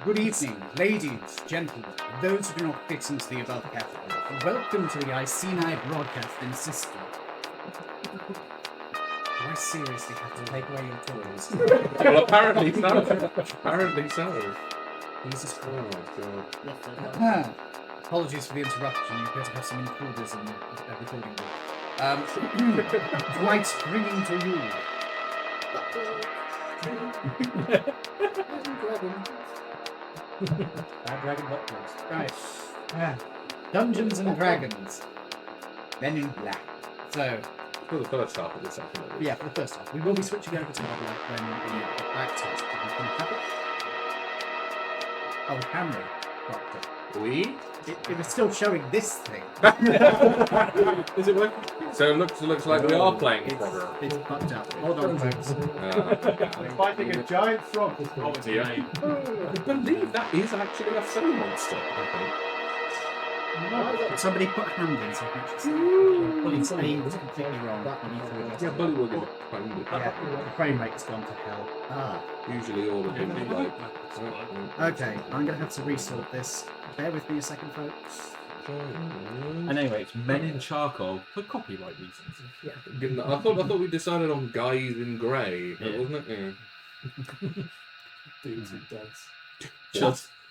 Good evening, ladies, gentlemen, those who do not fit into the above category. Welcome to the Iceni Broadcasting System. Do I seriously have to take away your toys? Well, apparently so. Apparently so. Jesus Oh my god. Apologies for the interruption. You appear to have some intruders in the recording room. Dwight, bringing to you. Bad Dragon Butlers. Right. Dungeons and Dragons. Men in Black. So, For the first half of the second. yeah, for the first half, we will be switching over to Mother when we get back to it. Oh, Henry. We? It was still showing this thing. Is it working? So it looks like we are playing proper. It's fucked up. Hold on, folks. Fighting a giant frog this time. I believe that is actually a fairy monster, I Somebody put a hand in so I can actually see. Well, it's aimed completely wrong. think. Yeah, Bully will get framed it. Yeah, the frame rate's gone to hell. Usually all of them is like... Okay, I'm going to have to resort this. Bear with me a second, folks. And anyway, it's Men in Charcoal for copyright reasons. Yeah. I thought we decided on guys in grey, wasn't it? Yeah. Dudes and duds.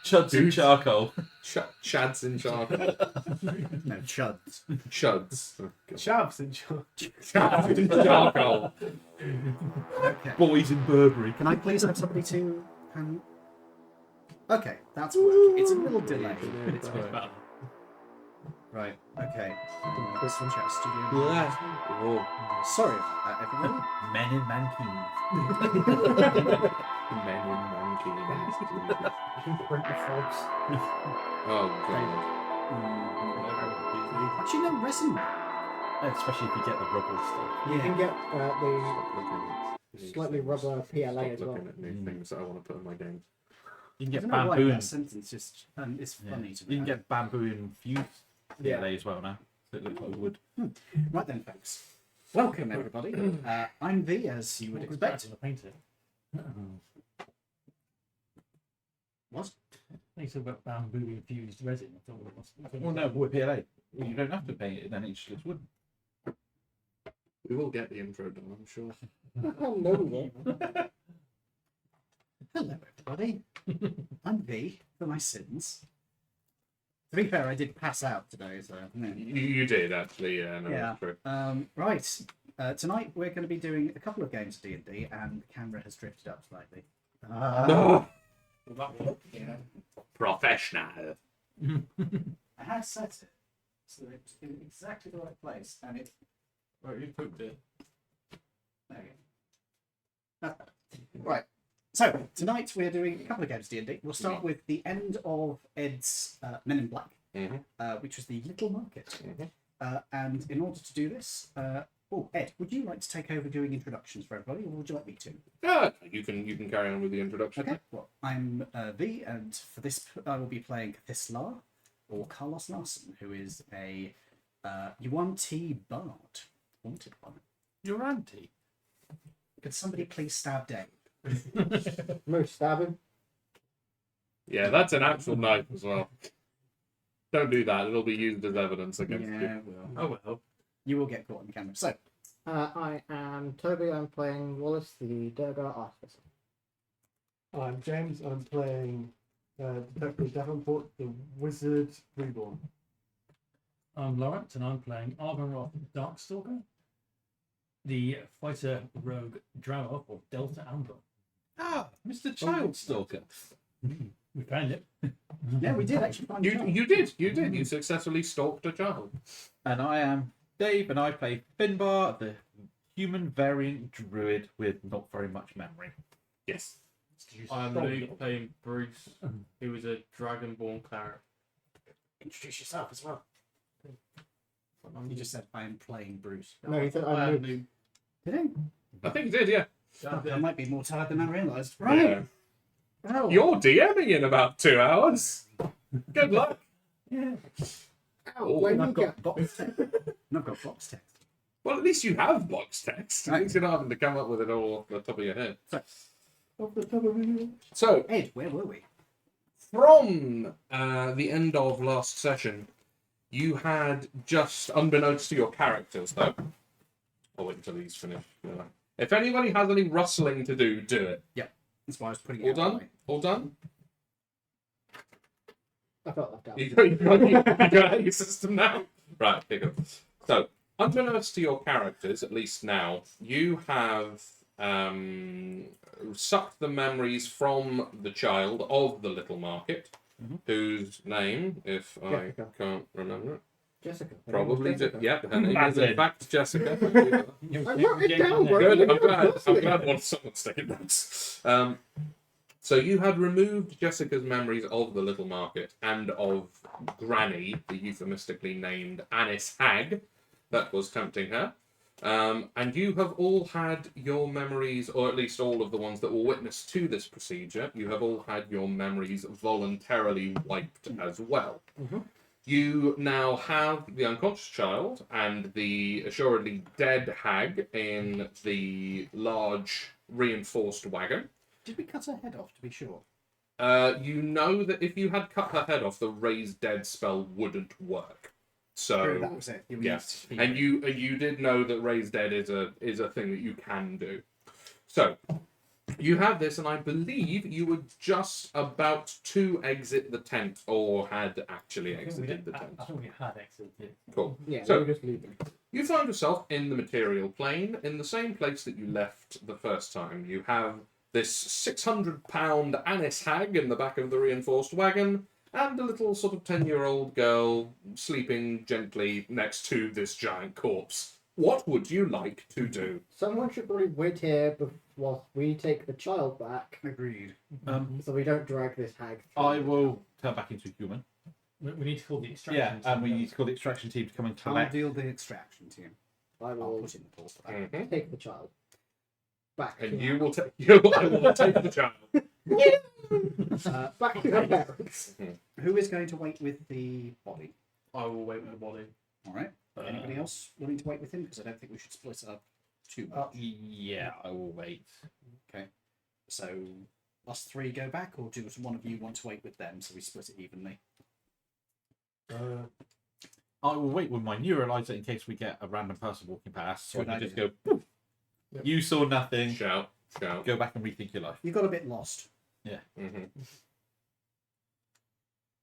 Chuds in Charcoal. Chads in charcoal. No, chuds. Chuds. Shabs and Chads in charcoal. Okay. Boys in Burberry. Can I please have somebody to... Okay, that's working. It's a little delayed, but it's working. Right, okay. Let's switch out studio. Oh. Sorry about that, everyone. Men in Mankini. Men in monkeys. You can print the frogs. Oh god. Actually, no, resin. Especially if you get the rubber stuff. You can get the Stop slightly rubber PLA as well. looking at new things that I want to put in my game. You can I get don't know why bamboo. that sentence just it's funny to me. You can get bamboo infused Yeah. PLA as well now. So it looks like wood. Right then, folks. Welcome, everybody. I'm V, as you would expect. What? They said about bamboo infused resin. I thought it was. Well, no, wood PLA. You don't have to paint it, then it's just wood. We will get the intro done, I'm sure. Hello, everybody. I'm V for my sins. To be fair, I did pass out today, so. You did actually, yeah. No, Yeah. True. Right. Tonight we're going to be doing a couple of games of D&D, and the camera has drifted up slightly. Yeah. Professional. I had set it so that it's in exactly the right place, and it. Right, you cooked it. There we go. Right. So tonight we're doing a couple of games of D&D. We'll start with the end of Ed's Men in Black, which was the Little Market. And in order to do this, Ed, would you like to take over doing introductions for everybody, or would you like me to? You can carry on with the introduction. Okay. Well, I'm V, and for this I will be playing Thislar, or Carlos Larson, who is a Yuan-Ti bard. Wanted one. Your auntie. Could somebody please stab Dave? Moose stabbing. Yeah, that's an actual knife as well. Don't do that. It'll be used as evidence against you. Yeah, well. Oh well. You will get caught on camera. So, I am Toby. I'm playing Wallace, the Durgar Artificer. I'm James. I'm playing Detective Davenport, the Wizard Reborn. I'm Lawrence, and I'm playing Argonroth Darkstalker, the fighter rogue Drow or Delta Amber. Ah, Mr. Child Stalker. We found it. yeah, we did actually find You did. You successfully stalked a child. And I am Dave, and I play Finbar, the human variant druid with not very much memory. Yes. I'm Luke playing Bruce, who is a dragonborn cleric. Introduce yourself as well. You just said I am playing Bruce. No, he said I'm Luke. Did he? I think you did, yeah. I might be more tired than I realised. Right. Yeah. You're DMing in about 2 hours. Good luck. Yeah. When And you I've got box text. And I've got box text. Well, at least you have box text. At least you're not having to come up with it all off the top of your head. Off the top of your head. So, Ed, where were we? from the end of last session, you had just, unbeknownst to your characters, though. I'll wait until he's finished. If anybody has any rustling to do, do it. That's why I was putting All it out. done? All done? I felt left out. You got out your system now? Right, here you go. So, unbeknownst to your characters, at least now, you have sucked the memories from the child of the little market, whose name, if Jessica. I can't remember it, Jessica. probably, Jessica. yeah, her name is in Madeline. fact Jessica. I wrote it down, bro. Good, I'm glad someone's taking notes. So you had removed Jessica's memories of the little market and of Granny, the euphemistically named Anis Hag, that was tempting her. And you have all had your memories, or at least all of the ones that were witness to this procedure, you have all had your memories voluntarily wiped as well. You now have the unconscious child and the assuredly dead hag in the large reinforced wagon. Did we cut her head off to be sure? You know that if you had cut her head off, the raise dead spell wouldn't work. So that was it. yes, and you did know that raise dead is a thing that you can do. So you have this, and I believe you were just about to exit the tent, or had actually exited the tent. I think we had exited. Cool. Yeah, So- we were just leaving. You find yourself in the material plane, in the same place that you left the first time. You have this 600-pound Anis hag in the back of the reinforced wagon, and a little sort of 10-year-old girl sleeping gently next to this giant corpse. What would you like to do? Someone should probably wait here whilst we take the child back, Agreed. so we don't drag this hag. I will turn back into a human. We need to call the Yeah, extraction. and we need to call the extraction team to come and I'll collect. deal the extraction team. I I'll will put in the call for that. Mhm. take the child back. And to you our- will take I will take the child. back to her parents. Who is going to wait with the body? I will wait with the body. All right. Anybody else willing to wait with him? Because I don't think we should split up too much. Yeah, I will wait. So us three go back, or do one of you want to wait with them so we split it evenly? I will wait with my neuralizer in case we get a random person walking past, so I Good can just idea. go, "Poof. You saw nothing, Shout. go back and rethink your life. You got a bit lost. Mm-hmm.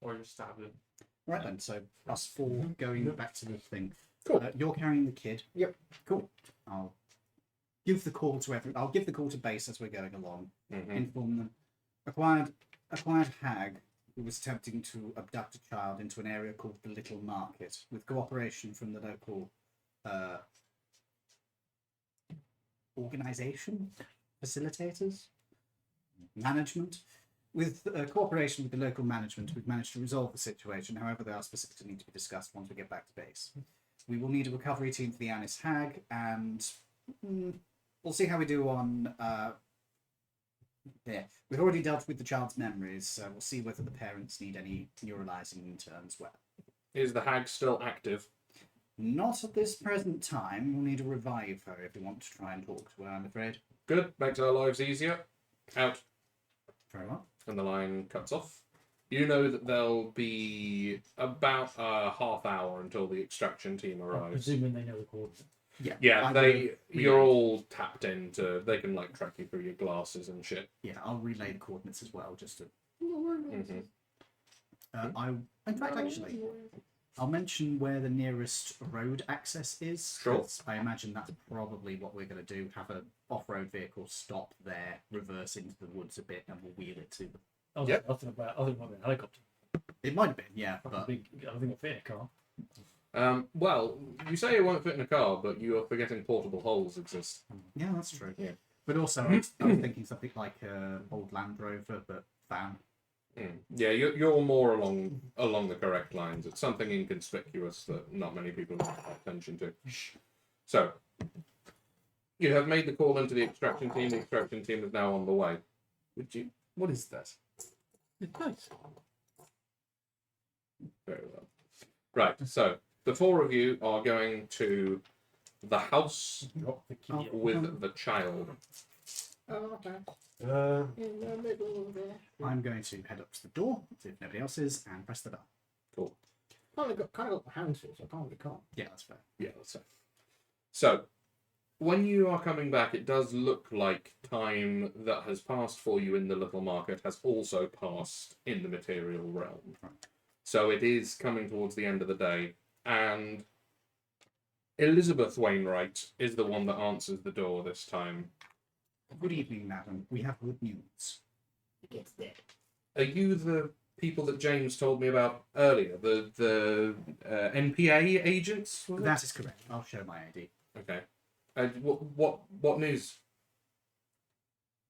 Or just stab him. Right then. So us four going back to the thing. Cool. You're carrying the kid. Yep. Cool. I'll give the call to I'll give the call to base as we're going along. Mm-hmm. Inform them. Acquired hag who was attempting to abduct a child into an area called the Little Market, with cooperation from the local organisation, facilitators, management. With cooperation with the local management, we've managed to resolve the situation. However, they are specific to need to be discussed once we get back to base. We will need a recovery team for the Anis Hag, and we'll see how we do on. We've already dealt with the child's memories, so we'll see whether the parents need any neuralizing in turn as well. Is the hag still active? Not at this present time. We'll need to revive her if we want to try and talk to her, I'm afraid. Good. Makes our lives easier. Out. Very well. And the line cuts off. You know that there'll be about a half hour until the extraction team I'm arrives. presuming they know the coordinates. Yeah, I they. will You're relay- all tapped into. They can like track you through your glasses and shit. Yeah, I'll relay the coordinates as well, just to. Mm-hmm. In fact, actually, I'll mention where the nearest road access is. Sure. 'Cause I imagine that's probably what we're going to do. Have an off-road vehicle stop there, reverse into the woods a bit, and we'll wheel it to them. I was Yep. thinking about a helicopter. It might have been, yeah, I but think it'll fit in a car. Well, you say it won't fit in a car, but you are forgetting portable holes exist. yeah, that's true. Yeah. But also, I was thinking something like old Land Rover, but van. Yeah, you're more along the correct lines. It's something inconspicuous that not many people pay attention to. So, you have made the call into the extraction team. The extraction team is now on the way. Would you? What is that? It's nice. Very well. Right. So the four of you are going to the house Drop the key. with the child. Oh, okay. In the middle there. I'm going to head up to the door, see if nobody else is, and press the bell. Kind of got the hands, so I can't really can't. Yeah, that's fair. Yeah, that's it. So, when you are coming back, it does look like time that has passed for you in the little market has also passed in the material realm. Right. So it is coming towards the end of the day, and Elizabeth Wainwright is the one that answers the door this time. Good evening, madam. We have good news. It gets dead. Are you the people that James told me about earlier? The NPA agents? was it? That is correct. I'll show my ID. Okay. What news?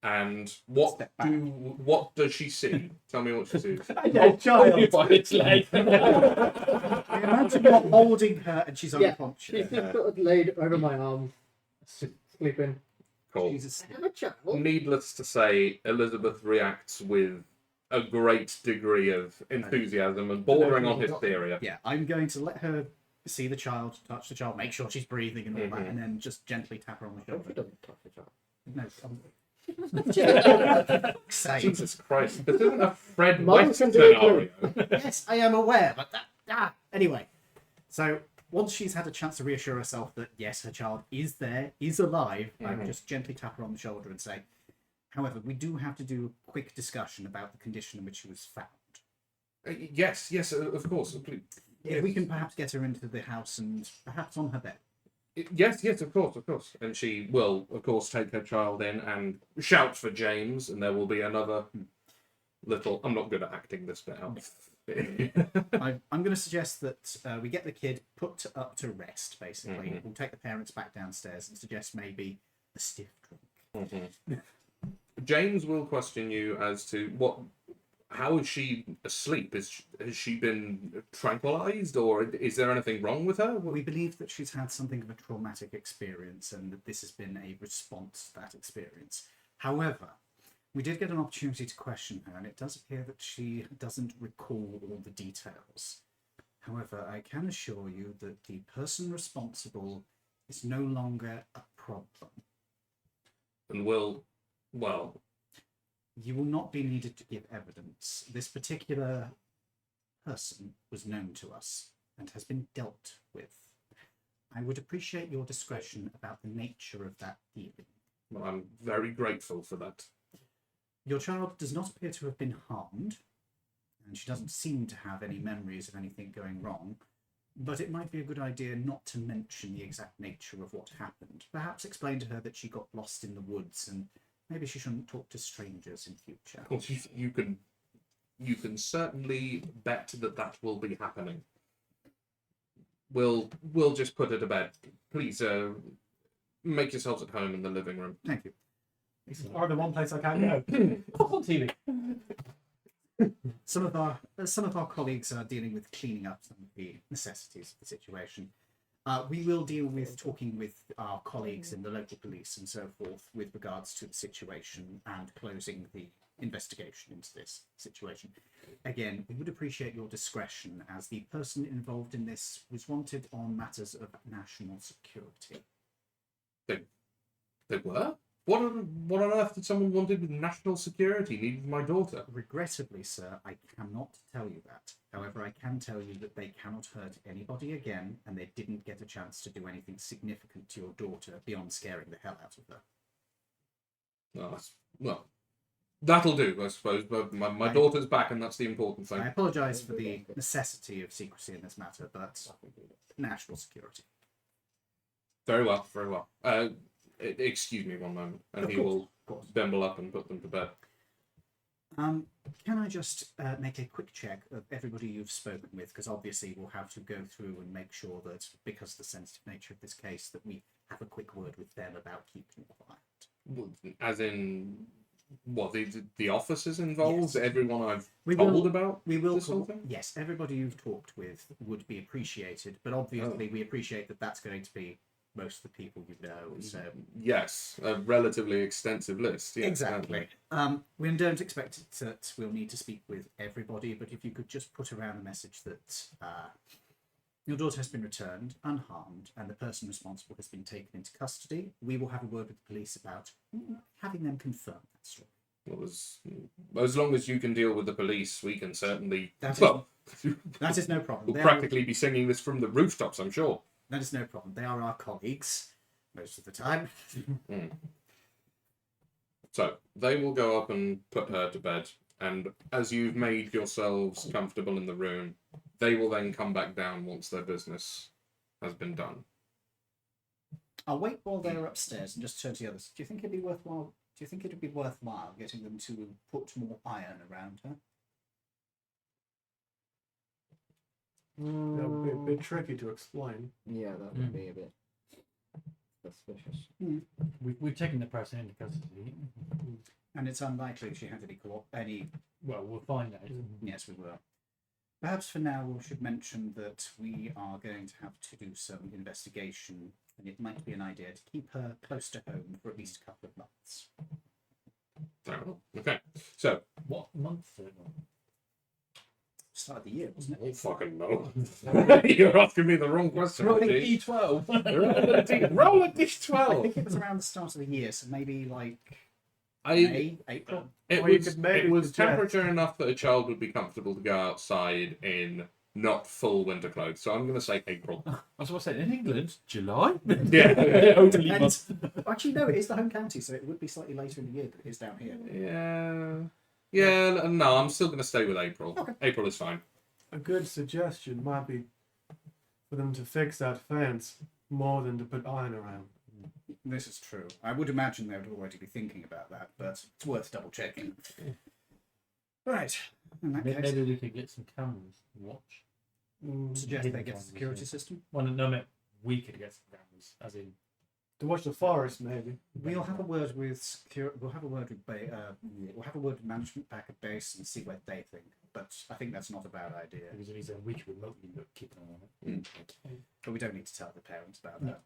And what Step back. what does she see? Tell me what she sees. A dead child. By its leg. I imagine you're holding her and she's Yeah, unconscious. She's just sort of laid over my arm, sleeping. Cool. Jesus. I have a child. Needless to say, Elizabeth reacts with a great degree of enthusiasm and bordering on hysteria. Yeah, I'm going to let her see the child, touch the child, make sure she's breathing and all that, Mhm. and then just gently tap her on the She shoulder. doesn't touch the child. No, say. Jesus Christ, this isn't a Fred Mine West can do it scenario. Yes, I am aware, but that. Anyway, so once she's had a chance to reassure herself that yes, her child is there, is alive, I would just gently tap her on the shoulder and say, however, we do have to do a quick discussion about the condition in which she was found. Yes, of course. Please. If we can perhaps get her into the house and perhaps on her bed. Yes, of course. And she will, of course, take her child in and shout for James, and there will be another little... I'm not good at acting this bit out. I'm going to suggest that we get the kid put up to rest, basically. Mhm. We'll take the parents back downstairs and suggest maybe a stiff drink. Mhm. James will question you as to how is she asleep? Has she been tranquilized, or is there anything wrong with her? We believe that she's had something of a traumatic experience and that this has been a response to that experience. However, we did get an opportunity to question her, and it does appear that she doesn't recall all the details. However, I can assure you that the person responsible is no longer a problem. And You will not be needed to give evidence. This particular person was known to us and has been dealt with. I would appreciate your discretion about the nature of that dealing. I'm very grateful for that. Your child does not appear to have been harmed, and she doesn't seem to have any memories of anything going wrong, but it might be a good idea not to mention the exact nature of what happened. Perhaps explain to her that she got lost in the woods and maybe she shouldn't talk to strangers in future. Of course, you can certainly bet that will be happening. We'll just put her to bed. Please, make yourselves at home in the living room. Thank you. This is the one place I can't go. What's on TV? Some of our colleagues are dealing with cleaning up some of the necessities of the situation. We will deal with talking with our colleagues in the local police and so forth with regards to the situation and closing the investigation into this situation. Again, we would appreciate your discretion as the person involved in this was wanted on matters of national security. They were? What on earth did someone wanted with national security need with my daughter? Regrettably, sir, I cannot tell you that. However, I can tell you that they cannot hurt anybody again, and they didn't get a chance to do anything significant to your daughter beyond scaring the hell out of her. Well, that'll do, I suppose. But my daughter's back, and that's the important thing. I apologise for the necessity of secrecy in this matter, but national security. Very well, very well. Excuse me one moment, and Of he course, will of course. bimble up and put them to bed. Can I just make a quick check of everybody you've spoken with? Because obviously we'll have to go through and make sure that, because of the sensitive nature of this case, that we have a quick word with them about keeping quiet. As in, what, the officers involved? Yes. Everyone I've We told will- about? We will this whole call, thing? yes, everybody you've talked with would be appreciated, but obviously we appreciate that that's going to be most of the people you know. So Yes, a relatively extensive list. Yes, exactly. We don't expect that we'll need to speak with everybody, but if you could just put around the message that your daughter has been returned unharmed and the person responsible has been taken into custody, we will have a word with the police about having them confirm that story. Well, as long as you can deal with the police, we can certainly. That is- Well, That is no problem. we'll They are- practically be singing this from the rooftops, I'm sure. That is no problem. They are our colleagues most of the time. So they will go up and put her to bed, and as you've made yourselves comfortable in the room, they will then come back down once their business has been done. I'll wait while they're upstairs and just turn to the others. Do you think it'd be worthwhile? Do you think it'd be worthwhile getting them to put more iron around her? That would be a bit tricky to explain. Yeah, that would be a bit suspicious. We've taken the person into custody. And it's unlikely she had any. Well, we'll find out. Yes, we will. Perhaps for now we should mention that we are going to have to do some investigation, and it might be an idea to keep her close to home for at least a couple of months. Okay, so What month is it? Start of the year, wasn't I it? don't fucking know. You're asking me the wrong question. Rolling G. D12. Roll a I d12. think it was around the start of the year, so maybe like I May, April. It Or you was could maybe it was suggest- temperature enough that a child would be comfortable to go outside in not full winter clothes. So I'm going to say April. I was going to say, in England, July? Yeah. Only And- month. Actually, no, it is the home county, so it would be slightly later in the year, but it is down here. Yeah. No, I'm still going to stay with April. Okay. April is fine. A good suggestion might be for them to fix that fence more than to put iron around. This is true. I would imagine they would already be thinking about that, but it's worth double checking. Right. In that case, Maybe we could get some cameras and watch. suggest hidden they get a cameras, security yeah. system. Well, no, mate, we could get some cameras, as in. To watch the forest, maybe. We'll have a word with We'll have a word with we'll have a word with management back at base and see what they think. But I think that's not a bad idea. Because it is we could remotely keep an eye on it. But we don't need to tell the parents about that.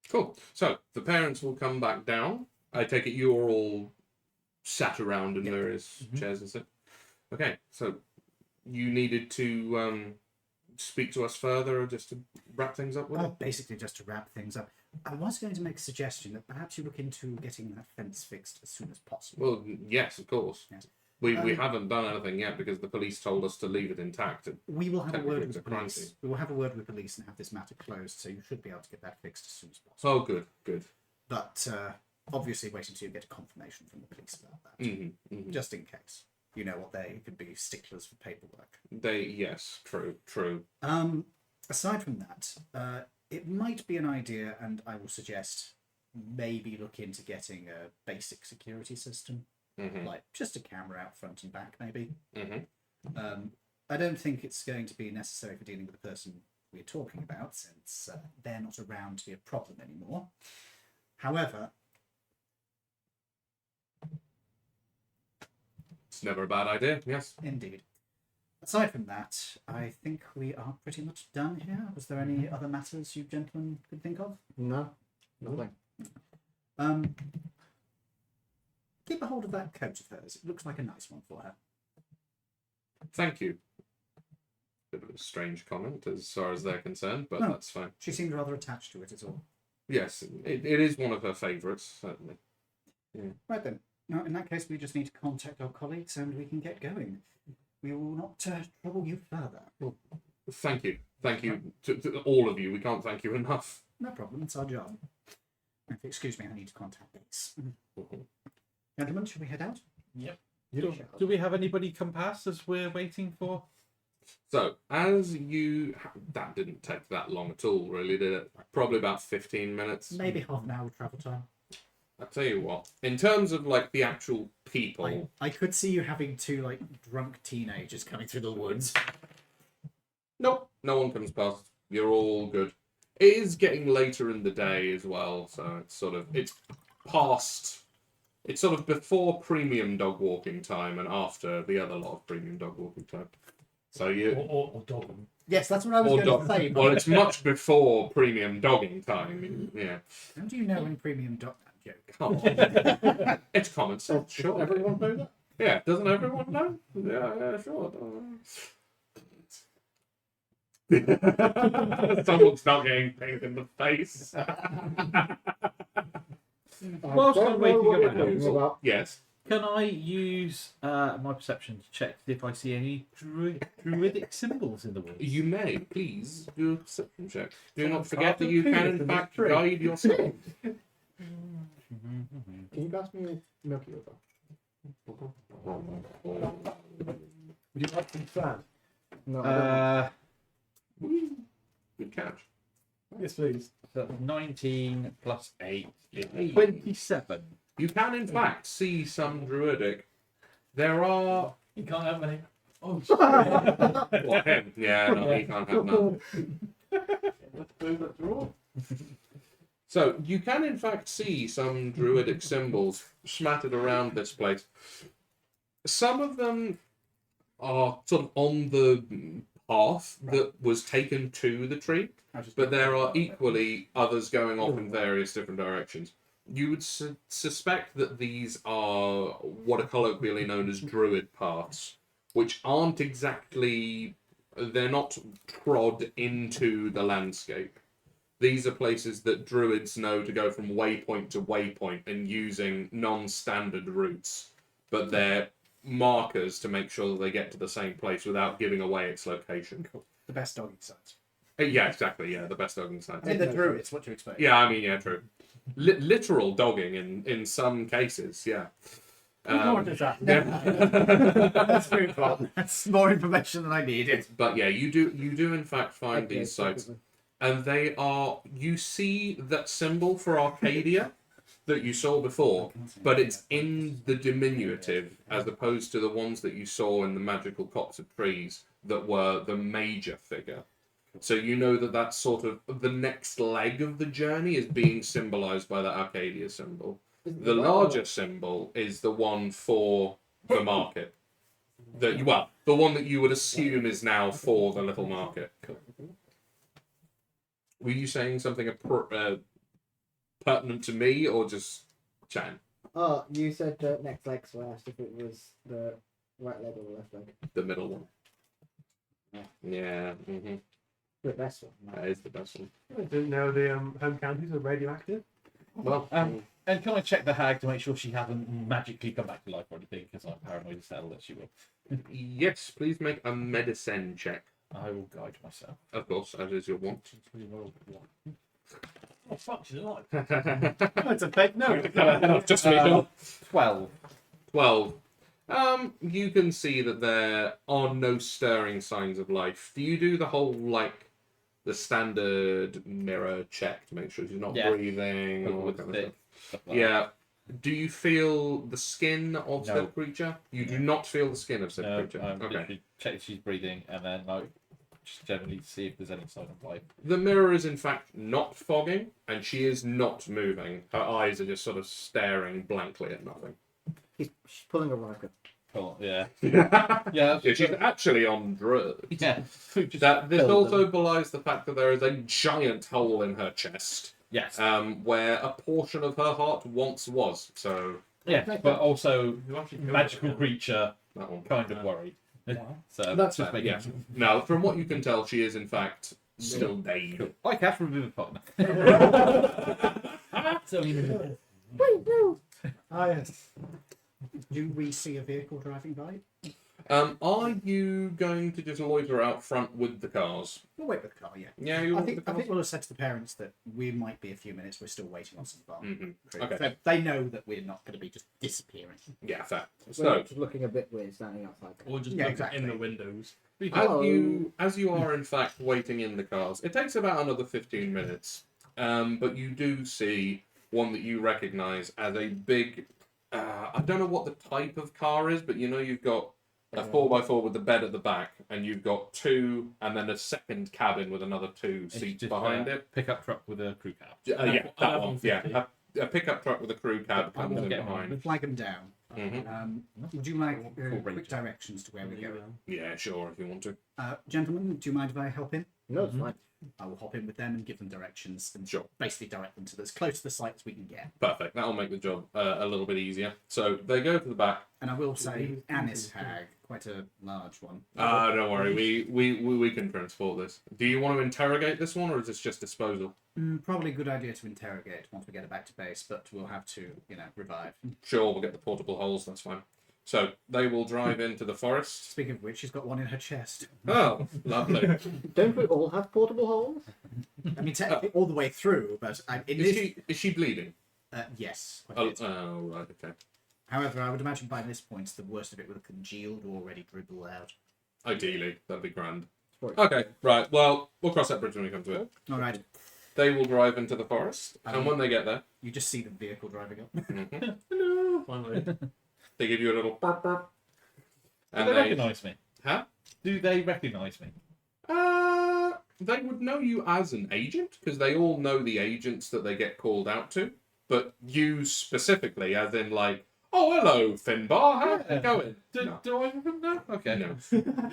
Cool. So the parents will come back down. I take it you're all sat around in various chairs and stuff. Okay. So you needed to speak to us further, or just to wrap things up with it? Basically, just to wrap things up, I was going to make a suggestion that perhaps you look into getting that fence fixed as soon as possible. Well, yes, of course. Yes. We Um, haven't done anything yet because the police told us to leave it intact. We will have a technically word it's with a the crime police. scene. We will have a word with the police and have this matter closed, so you should be able to get that fixed as soon as possible. Oh, good, good. But obviously, wait until you get a confirmation from the police about that, Mm-hmm, just in case. You know what they could be sticklers for paperwork. Yes, true. Aside from that, it might be an idea, and I will suggest maybe look into getting a basic security system, Mm-hmm, like just a camera out front and back, maybe. mm-hmm. I don't think it's going to be necessary for dealing with the person we're talking about, since they're not around to be a problem anymore. However, It's never a bad idea. Yes. indeed. Aside from that, I think we are pretty much done here. Was there any other matters you gentlemen could think of? No, nothing. Keep a hold of that coat of hers. It looks like a nice one for her. Thank you. Bit of a strange comment as far as they're concerned, but No. that's fine. She seemed rather attached to it, is all. Yes, it is one of her favourites, certainly. Right then. Now, in that case, we just need to contact our colleagues and we can get going. We will not trouble you further. Thank you. Thank you to all of you. We can't thank you enough. No problem, it's our job. If you excuse me, I need to contact base. Gentlemen, should we head out? Yep. Do we have anybody come past as we're waiting for? So, as you... That didn't take that long at all, really, did it? Probably about 15 minutes. Maybe half an hour travel time. I'll tell you what. In terms of, like, the actual people... I could see you having two, like, drunk teenagers coming through the woods. Nope, no one comes past. You're all good. It is getting later in the day as well, so it's sort of... It's past... It's sort of before premium dog walking time and after the other lot of premium dog walking time. So you... Or dogging. Yes, that's what I was Or going to dog. say. Well, it's much before premium dogging time. Yeah. How do you know when premium dog... Joke. Come on. It's common sense. Sure. Everyone know that? Yeah, doesn't everyone know? Yeah, sure. Someone's not getting paid in the face. Whilst I'm waiting what you're around, talking about. Yes. can I use my perception to check if I see any druidic symbols in the woods? You may please do a perception check. Do Someone not forget carved that a you can penis in in fact this tree. guide yourself. Can you pass me Milky Way? Would you like some sand? No, I Good catch. Yes, please. So 19 plus 8 is 27. You can in fact see some druidic. There are. You can't have any. Oh, What, him? Yeah, no, he can't have none. Let's move that drawer. So you can in fact see some druidic symbols smattered around this place. Some of them are sort of on the path that was taken to the tree, but there are equally others going off in various different directions. You would suspect that these are what are colloquially known as druid paths, which aren't exactly, they're not trod into the landscape. These are places that druids know to go from waypoint to waypoint and using non-standard routes, but they're markers to make sure that they get to the same place without giving away its location. The best dogging sites. Yeah, exactly. Yeah, the best dogging sites. I mean, the druids, what do you expect? Yeah, I mean, yeah, true. Literal dogging in some cases, yeah. What is that? Let's move on. That's more information than I needed. But yeah, you do in fact find these sites, and they are. You see that symbol for Arcadia that you saw before, but it's in the diminutive as opposed to the ones that you saw in the magical copse of trees that were the major figure. So you know that that's sort of the next leg of the journey is being symbolized by that Arcadia symbol. The larger symbol is the one for the market. The one that you would assume is now for the little market. Were you saying something pertinent to me or just chatting? Oh, you said next leg, so I asked if it was the right leg or the left leg. The middle one. Yeah. Mm-hmm. The best one. That is the best one. I didn't know the home counties were radioactive. Well, And can I check the hag to make sure she hasn't magically come back to life or anything? Because I'm paranoid as hell that she will. yes, please make a medicine check. I will guide myself. Of course, as is your want. oh fuck, she's alive. Oh, it's a fake note. Just me, Bill. 12. 12. You can see that there are no stirring signs of life. Do you do the whole, like, the standard mirror check to make sure she's not Yeah. breathing? All that kind of stuff? Like Yeah. Do you feel the skin of No. said creature? You do not feel the skin of said No, creature. I'm Okay. literally check if she's breathing and then like just generally see if there's any sign of life. The mirror is in fact not fogging, and she is not moving. Her eyes are just sort of staring blankly at nothing. She's pulling a rifle. Cool. Yeah. yeah, Yeah. she's actually on drugs. Yeah. Just That this killed also them. belies the fact that there is a giant hole in her chest, Yes. where a portion of her heart once was. So Yeah. But also You actually killed magical her. creature that one. kind of worry. So That's just fair, making yeah. Now, from what you can tell, she is in fact still dead. Cool. I cast remove a partner. So, Ah, yes. Do we see a vehicle driving by? Are you going to just loiter out front with the cars? We'll wait with the car, yeah. Yeah, you I want think, the I cars? think we'll have said to the parents that we might be a few minutes. We're still waiting on some farm. Mm-hmm. Okay. So they know that we're not going to be just disappearing. Yeah, fair. We're So, just looking a bit weird standing outside. or just Yeah, look exactly. in the windows. as you are in fact waiting in the cars, it takes about another 15 minutes. But you do see one that you recognise as a big. I don't know what the type of car is, but you know you've got a 4x4 with the bed at the back, and you've got two, and then a second cabin with another two It's seats just behind a it. Pickup truck with a crew cab. Yeah, I'd that have one. 150. Yeah, a pickup truck with a crew cab I'm comes in getting We'll behind. flag them down. Mhm. Would you like Full quick range. directions to where we're going? Yeah, sure, if you want to. Gentlemen, do you mind if I help in? No, it's fine. I will hop in with them and give them directions and Sure. basically direct them to as close to the site as we can get. Perfect. That'll make the job a little bit easier. So they go to the back. And I will say, Anis Hag, quite a large one. Don't worry. We can transport this. Do you want to interrogate this one, or is this just disposal? Probably a good idea to interrogate once we get it back to base, but we'll have to, revive. Sure, we'll get the portable holes. That's fine. So they will drive into the forest. Speaking of which, she's got one in her chest. Oh, lovely. Don't we all have portable holes? I mean, technically all the way through, but Is she bleeding? yes. Quite a bit. Right. Okay. However, I would imagine by this point, the worst of it will have congealed or already dribbled out. Ideally, that'd be grand. Sorry. Okay. Right. Well, we'll cross that bridge when we come to it. All right. They will drive into the forest, and when they get there, You just see the vehicle driving up. mhm, Finally. they give you a little burp burp. Do And they they, recognise me? huh? Do they recognise me? They would know you as an agent because they all know the agents that they get called out to. But you specifically, as in like, oh hello, Finbar, how's Yeah. it going? Do I remember now? Okay. No,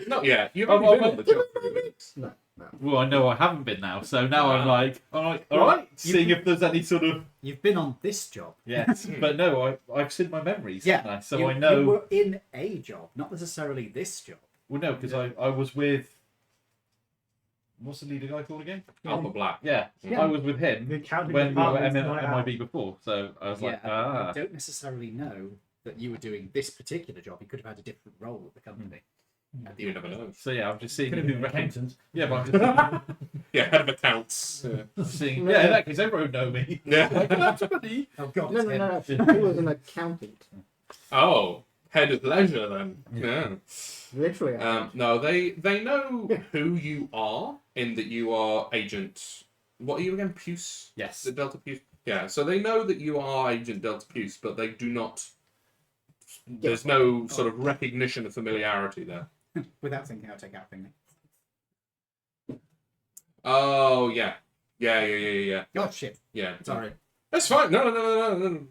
not yet. You've Oh, only well, been on the job for 3 weeks. No. Well, I know I haven't been now, so now I'm like, all right, seeing if there's any sort of You've been on this job. yes, but no, I've seen my memories, Yeah. haven't I? So you, I know. You were in a job, not necessarily this job. Well, no, because I was with. What's the leader guy called again? Alpha Black. Yeah, Yeah. I was with The him accounting when we were department's night out. MIB before, so I was like, I don't necessarily know that you were doing this particular job. You could have had a different role at the company. At the You never know. So yeah, I'm just seeing Could have who been an reckons. accountant. Yeah, but I'm just Yeah, head of accounts. seeing. Yeah, in that case, everyone know me. Yeah. Oh God! No, no, no. He was an accountant. Oh, head of leisure then. Yeah. Literally. No, they know who you are in that you are Agent. What are you again? Puce. Yes. The Delta Puce. Yeah. So they know that you are Agent Delta Puce, but they do not. There's no sort of recognition of familiarity there. Without thinking, I'll take out Finley. Oh yeah. Yeah. Oh shit! Yeah. Sorry. That's fine. No.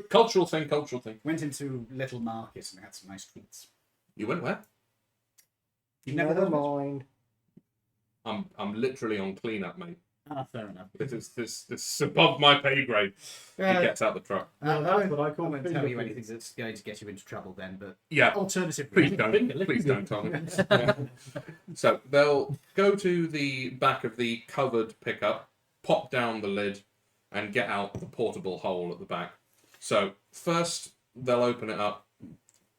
Cultural thing. Went into Little Market and had some nice treats. You went where? You've never heard of it? mind. I'm literally on cleanup, mate. Ah, fair enough. This is above my pay grade. He gets out the truck. Well, that's what I call I won't tell finger you food. anything that's going to get you into trouble then, but Yeah. alternatively, Please don't. Please don't, Tom. Yeah. So they'll go to the back of the covered pickup, pop down the lid, and get out the portable hole at the back. So first they'll open it up,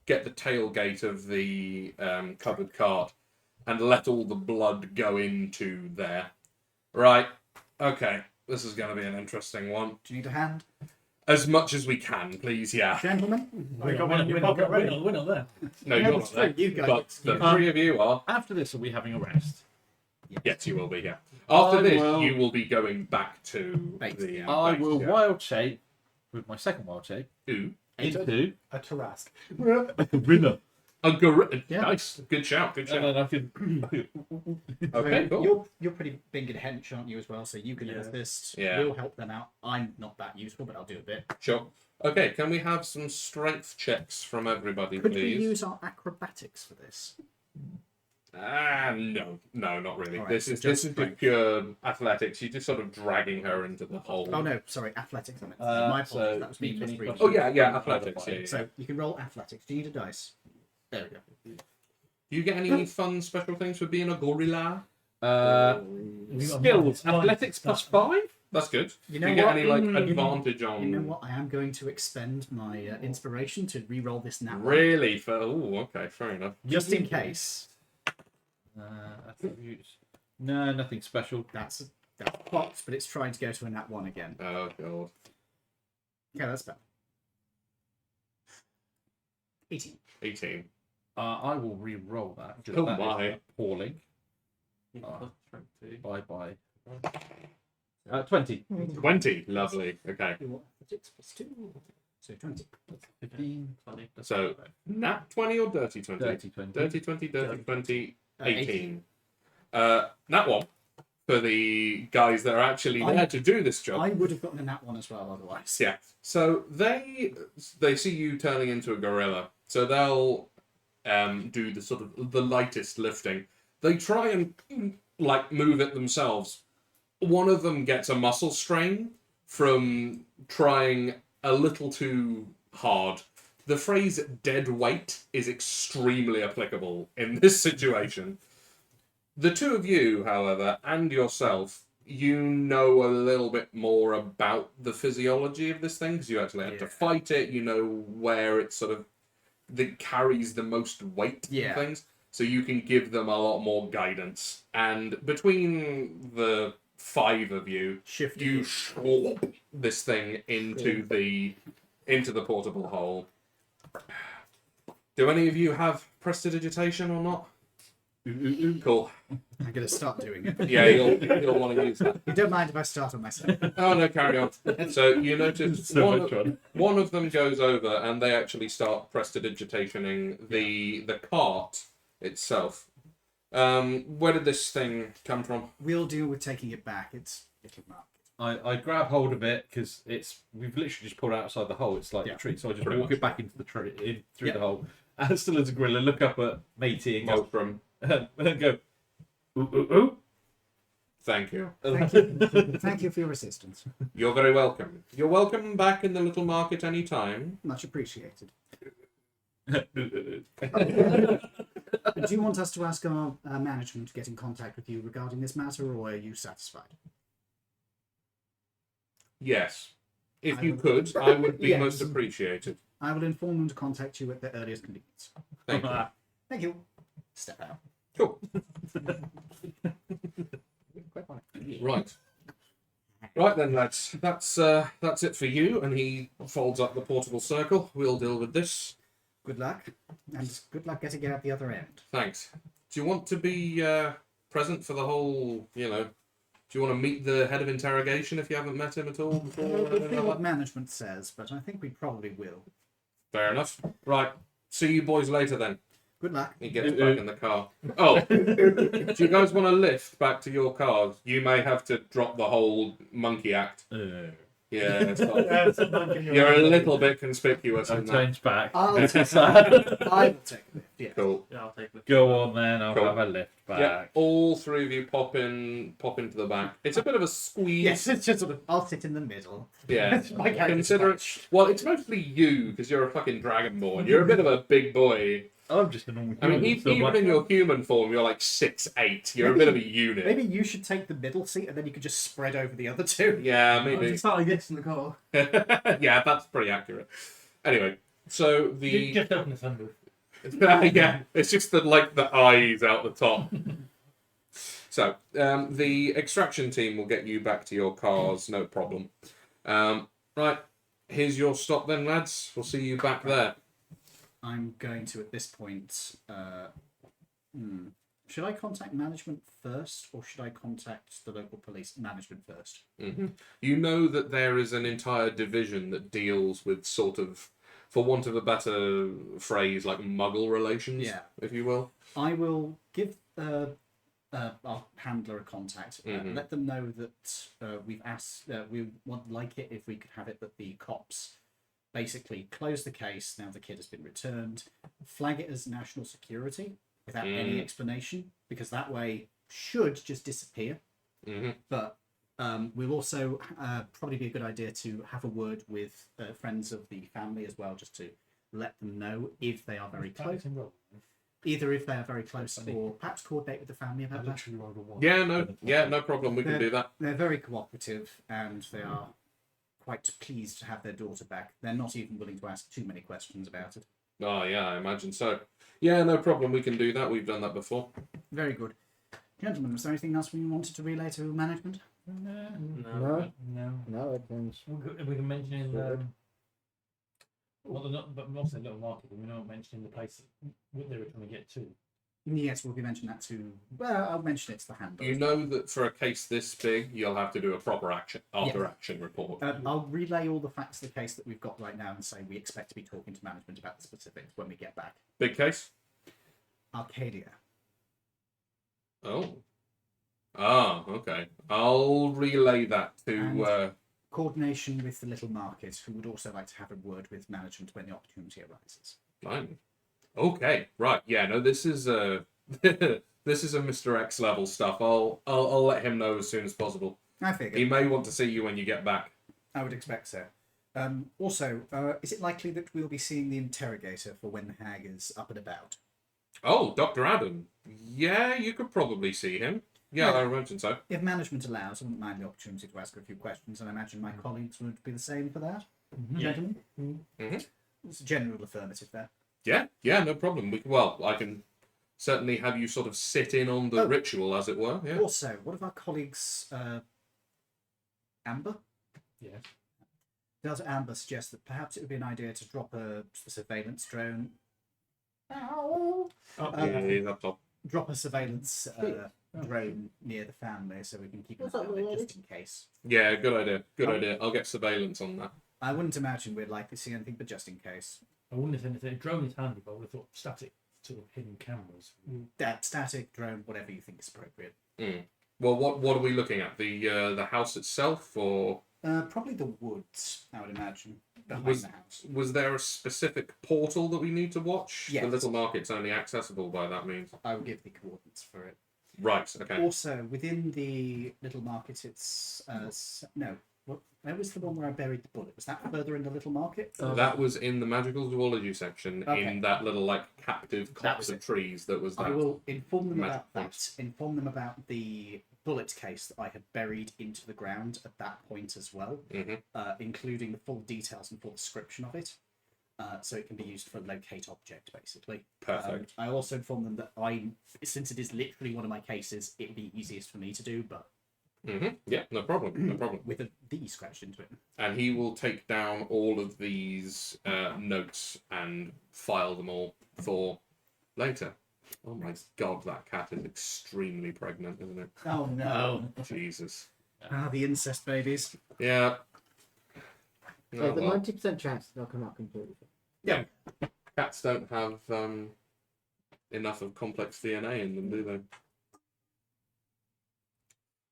get the tailgate of the covered cart, and let all the blood go into there. Right. Okay. This is going to be an interesting one. do you need a hand, As much as we can, please. Yeah. gentlemen? I got one in your pocket We're ready. not there. No, Yeah, you're that's not there. true, you guys- But the three of you are. After this, are we having a rest? Yes, you will be, yeah. After I this, will- you will be going back to Base, the... yeah. I base, will yeah. wild shape with my second wild shape Ooh. into A Tarask. a gorilla, A gorilla. Yeah. Nice. Good shout, good and shout. then I can. Okay, cool. You're pretty big and hench, aren't you, as well? So you can assist. Yeah. We'll help them out. I'm not that useful, but I'll do a bit. Sure. Okay, can we have some strength checks from everybody, Could we please? use our acrobatics for this? No, not really. All right, this so is just just strength. pure athletics. You're just sort of dragging her into the hole. Oh no, sorry, athletics. I meant. Uh, My so apologies. That was me D20 misreading. Oh yeah, athletics. Yeah, yeah. So you can roll athletics. Do you need a dice? There we go. Do you get any fun special things for being a gorilla? We've got Skills, minus athletics one. plus 5. That's good. You Do know you get what? any like You know- advantage on? You know what? I am going to expend my inspiration to re-roll this nat one, Really? For okay, fair enough. just in case. Attributes. No, nothing special. That's popped, but it's trying to go to a nat one again. Oh god. Okay, that's better. 18. 18. I will re-roll that. 'cause Oh that is my. appalling. Plus 20. Bye. 20. 20. Lovely. Okay. Athletics plus 2. So 20. 15. 20. So nat 20 or dirty 20? Dirty 20. Dirty 20, dirty 20, 18. 18. Nat 1 for the guys that are actually there to do this job. I would have gotten a nat one as well otherwise. Yeah. So they see you turning into a gorilla. So they'll do the sort of the lightest lifting. They try and like move it themselves. One of them gets a muscle strain from trying a little too hard. The phrase dead weight is extremely applicable in this situation. The two of you, however, and yourself, you know a little bit more about the physiology of this thing because you actually had to fight it. You know where it sort of that carries the most weight and things. So you can give them a lot more guidance. And between the 5 of you, you swap this thing into the portable hole. Do any of you have prestidigitation or not? Cool. I'm going to start doing it. Yeah, you'll want to use that. You don't mind if I start on myself? Oh no, carry on. So you notice one of them goes over and they actually start prestidigitationing the cart itself. Where did this thing come from? We'll deal with taking it back. It's little market. I grab hold of it because we've literally just pulled it outside the hole. It's like a tree, so I just walk it back into the tree, through the hole. And still as a gorilla, look up at matey and go from and go, ooh, ooh, ooh. Thank you. Thank you. Thank you for your assistance. You're very welcome. You're welcome back in the little market any time. Much appreciated. Do you want us to ask our management to get in contact with you regarding this matter, or are you satisfied? Yes. If you could, I would be most appreciated. I will inform them to contact you at the earliest convenience. Thank you. Thank you. Step out. Cool. Right. Right then, lads. That's it for you. And he folds up the portable circle. We'll deal with this. Good luck, and good luck getting out the other end. Thanks. Do you want to be present for the whole? Do you want to meet the head of interrogation if you haven't met him at all before? We'll see what management says, but I think we probably will. Fair enough. Right. See you boys later then. Good luck. He gets back in the car. Oh, do you guys want to lift back to your cars? You may have to drop the whole monkey act. Yeah, it's fine. You're a little bit conspicuous. I'll change back. I will take a lift. Yeah. Cool. Yeah, I'll take it. Go on then, I'll Cool. have a lift back. Yeah, all 3 of you pop into the back. It's a bit of a squeeze. Yes, it's just sort of. I'll sit in the middle. Yeah. My character's Consider fine. it. Well, it's mostly you because you're a fucking dragonborn. You're a bit of a big boy. I'm just a normal I mean, human, so even like- in your human form, you're like 6'8". You're a bit of a unit. Maybe you should take the middle seat, and then you could just spread over the other 2. Yeah, I'm maybe. just like this in the car. Yeah, that's pretty accurate. Anyway, so the Just open the sunroof. yeah, it's just the eyes out the top. So the extraction team will get you back to your cars, no problem. Right, here's your stop then, lads. We'll see you back there. I'm going to, at this point, should I contact management first, or should I contact the local police management first? Mm-hmm. You know that there is an entire division that deals with sort of, for want of a better phrase, like muggle relations, if you will. I will give our handler a contact. Let them know that we've asked. We would like it if we could have it that the cops basically close the case now the kid has been returned, flag it as national security without any explanation, because that way should just disappear. But we'll also probably be a good idea to have a word with friends of the family as well, just to let them know if they are very close. Either if they are very close, or perhaps coordinate with the family about that. Yeah, no problem. We can do that. They're very cooperative, and they are quite pleased to have their daughter back. They're not even willing to ask too many questions about it. Oh, yeah, I imagine so. Yeah, no problem. We can do that. We've done that before. Very good. Gentlemen, was there anything else we wanted to relay to management? No, everything's We can mention well, they're not, but also little market. We're not mentioning the place what they were trying to get to. Yes, we'll be mentioning that to. Well, I'll mention it to the handler. You know that for a case this big, you'll have to do a proper action report. I'll relay all the facts of the case that we've got right now and say we expect to be talking to management about the specifics when we get back. Big case? Arcadia. Oh. Ah, okay. I'll relay that to... Coordination with the little market, who would also like to have a word with management when the opportunity arises. Fine. Okay, right. Yeah, no, this is This is a Mr. X level stuff. I'll let him know as soon as possible. I figured. He may want to see you when you get back. I would expect so. Also, is it likely that we'll be seeing the interrogator for when the hag is up and about? Oh, Dr. Adam. Yeah, you could probably see him. Yeah, Yeah. I imagine so. If management allows, I wouldn't mind the opportunity to ask her a few questions, and I imagine my colleagues would be the same for that. Gentlemen? Mhm. It's a general affirmative there. Yeah, no problem. I can certainly have you sort of sit in on the Oh. ritual, as it were. Yeah. Also, what of our colleagues, Amber? Yes. Does Amber suggest that perhaps it would be an idea to drop a surveillance drone? Ow! Yeah, he's up top. Drop a surveillance drone near the family so we can keep an eye on it just in case. Yeah, good idea. Good idea. I'll get surveillance on that. I wouldn't imagine we'd likely see anything, but just in case. I wouldn't have anything. Drone is handy, but I would have thought static sort of hidden cameras. That static drone, whatever you think is appropriate. Well, what are we looking at? The house itself, or Probably the woods, I would imagine, behind Was- the house. was there a specific portal that we need to watch? Yes. The little market's only accessible by that means. I will give the coordinates for it. Right. Okay. Also, within the little market, it's no. Where was the one where I buried the bullet? Was that further in the little market? That was in the magical zoology section, Okay. in that little like captive That copse was of it. trees that was I that. will inform them magic about that. points. Inform them about the bullet case that I had buried into the ground at that point as well, Mhm. including the full details and full description of it, so it can be used for locate object, basically. Perfect. I also inform them that since it is literally one of my cases, it'd be easiest for me to do, but Yeah, no problem. No problem. with a D scratched into it. And he will take down all of these notes and file them all for later. Oh my god, that cat is extremely pregnant, isn't it? Oh no! Jesus. The incest babies. Yeah. So Oh, the well. 90% chance they'll come out completely. Cats don't have enough of complex DNA in them, do they?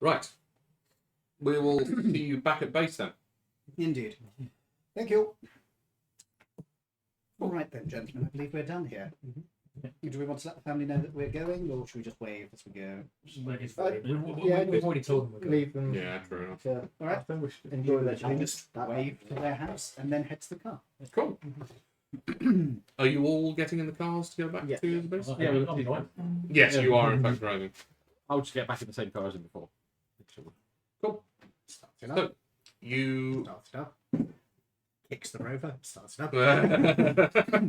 Right. We will see you back at base then. Indeed. Thank you. All right then, gentlemen. I believe we're done here. Do we want to let the family know that we're going, or should we just wave as we go? We've already told them we're going. Leave them Yeah, true enough. to All right. I think we should enjoy their Shall we time. just wave to their house and then head to the car? Cool. Are you all getting in the cars to go back Yeah. to the base? Oh, Yeah, I'm fine. Yes, Yeah. you are in fact driving. I'll just get back in the same car as him before. Starts it up. So, you Starts it up. Kicks the rover. Starts it up.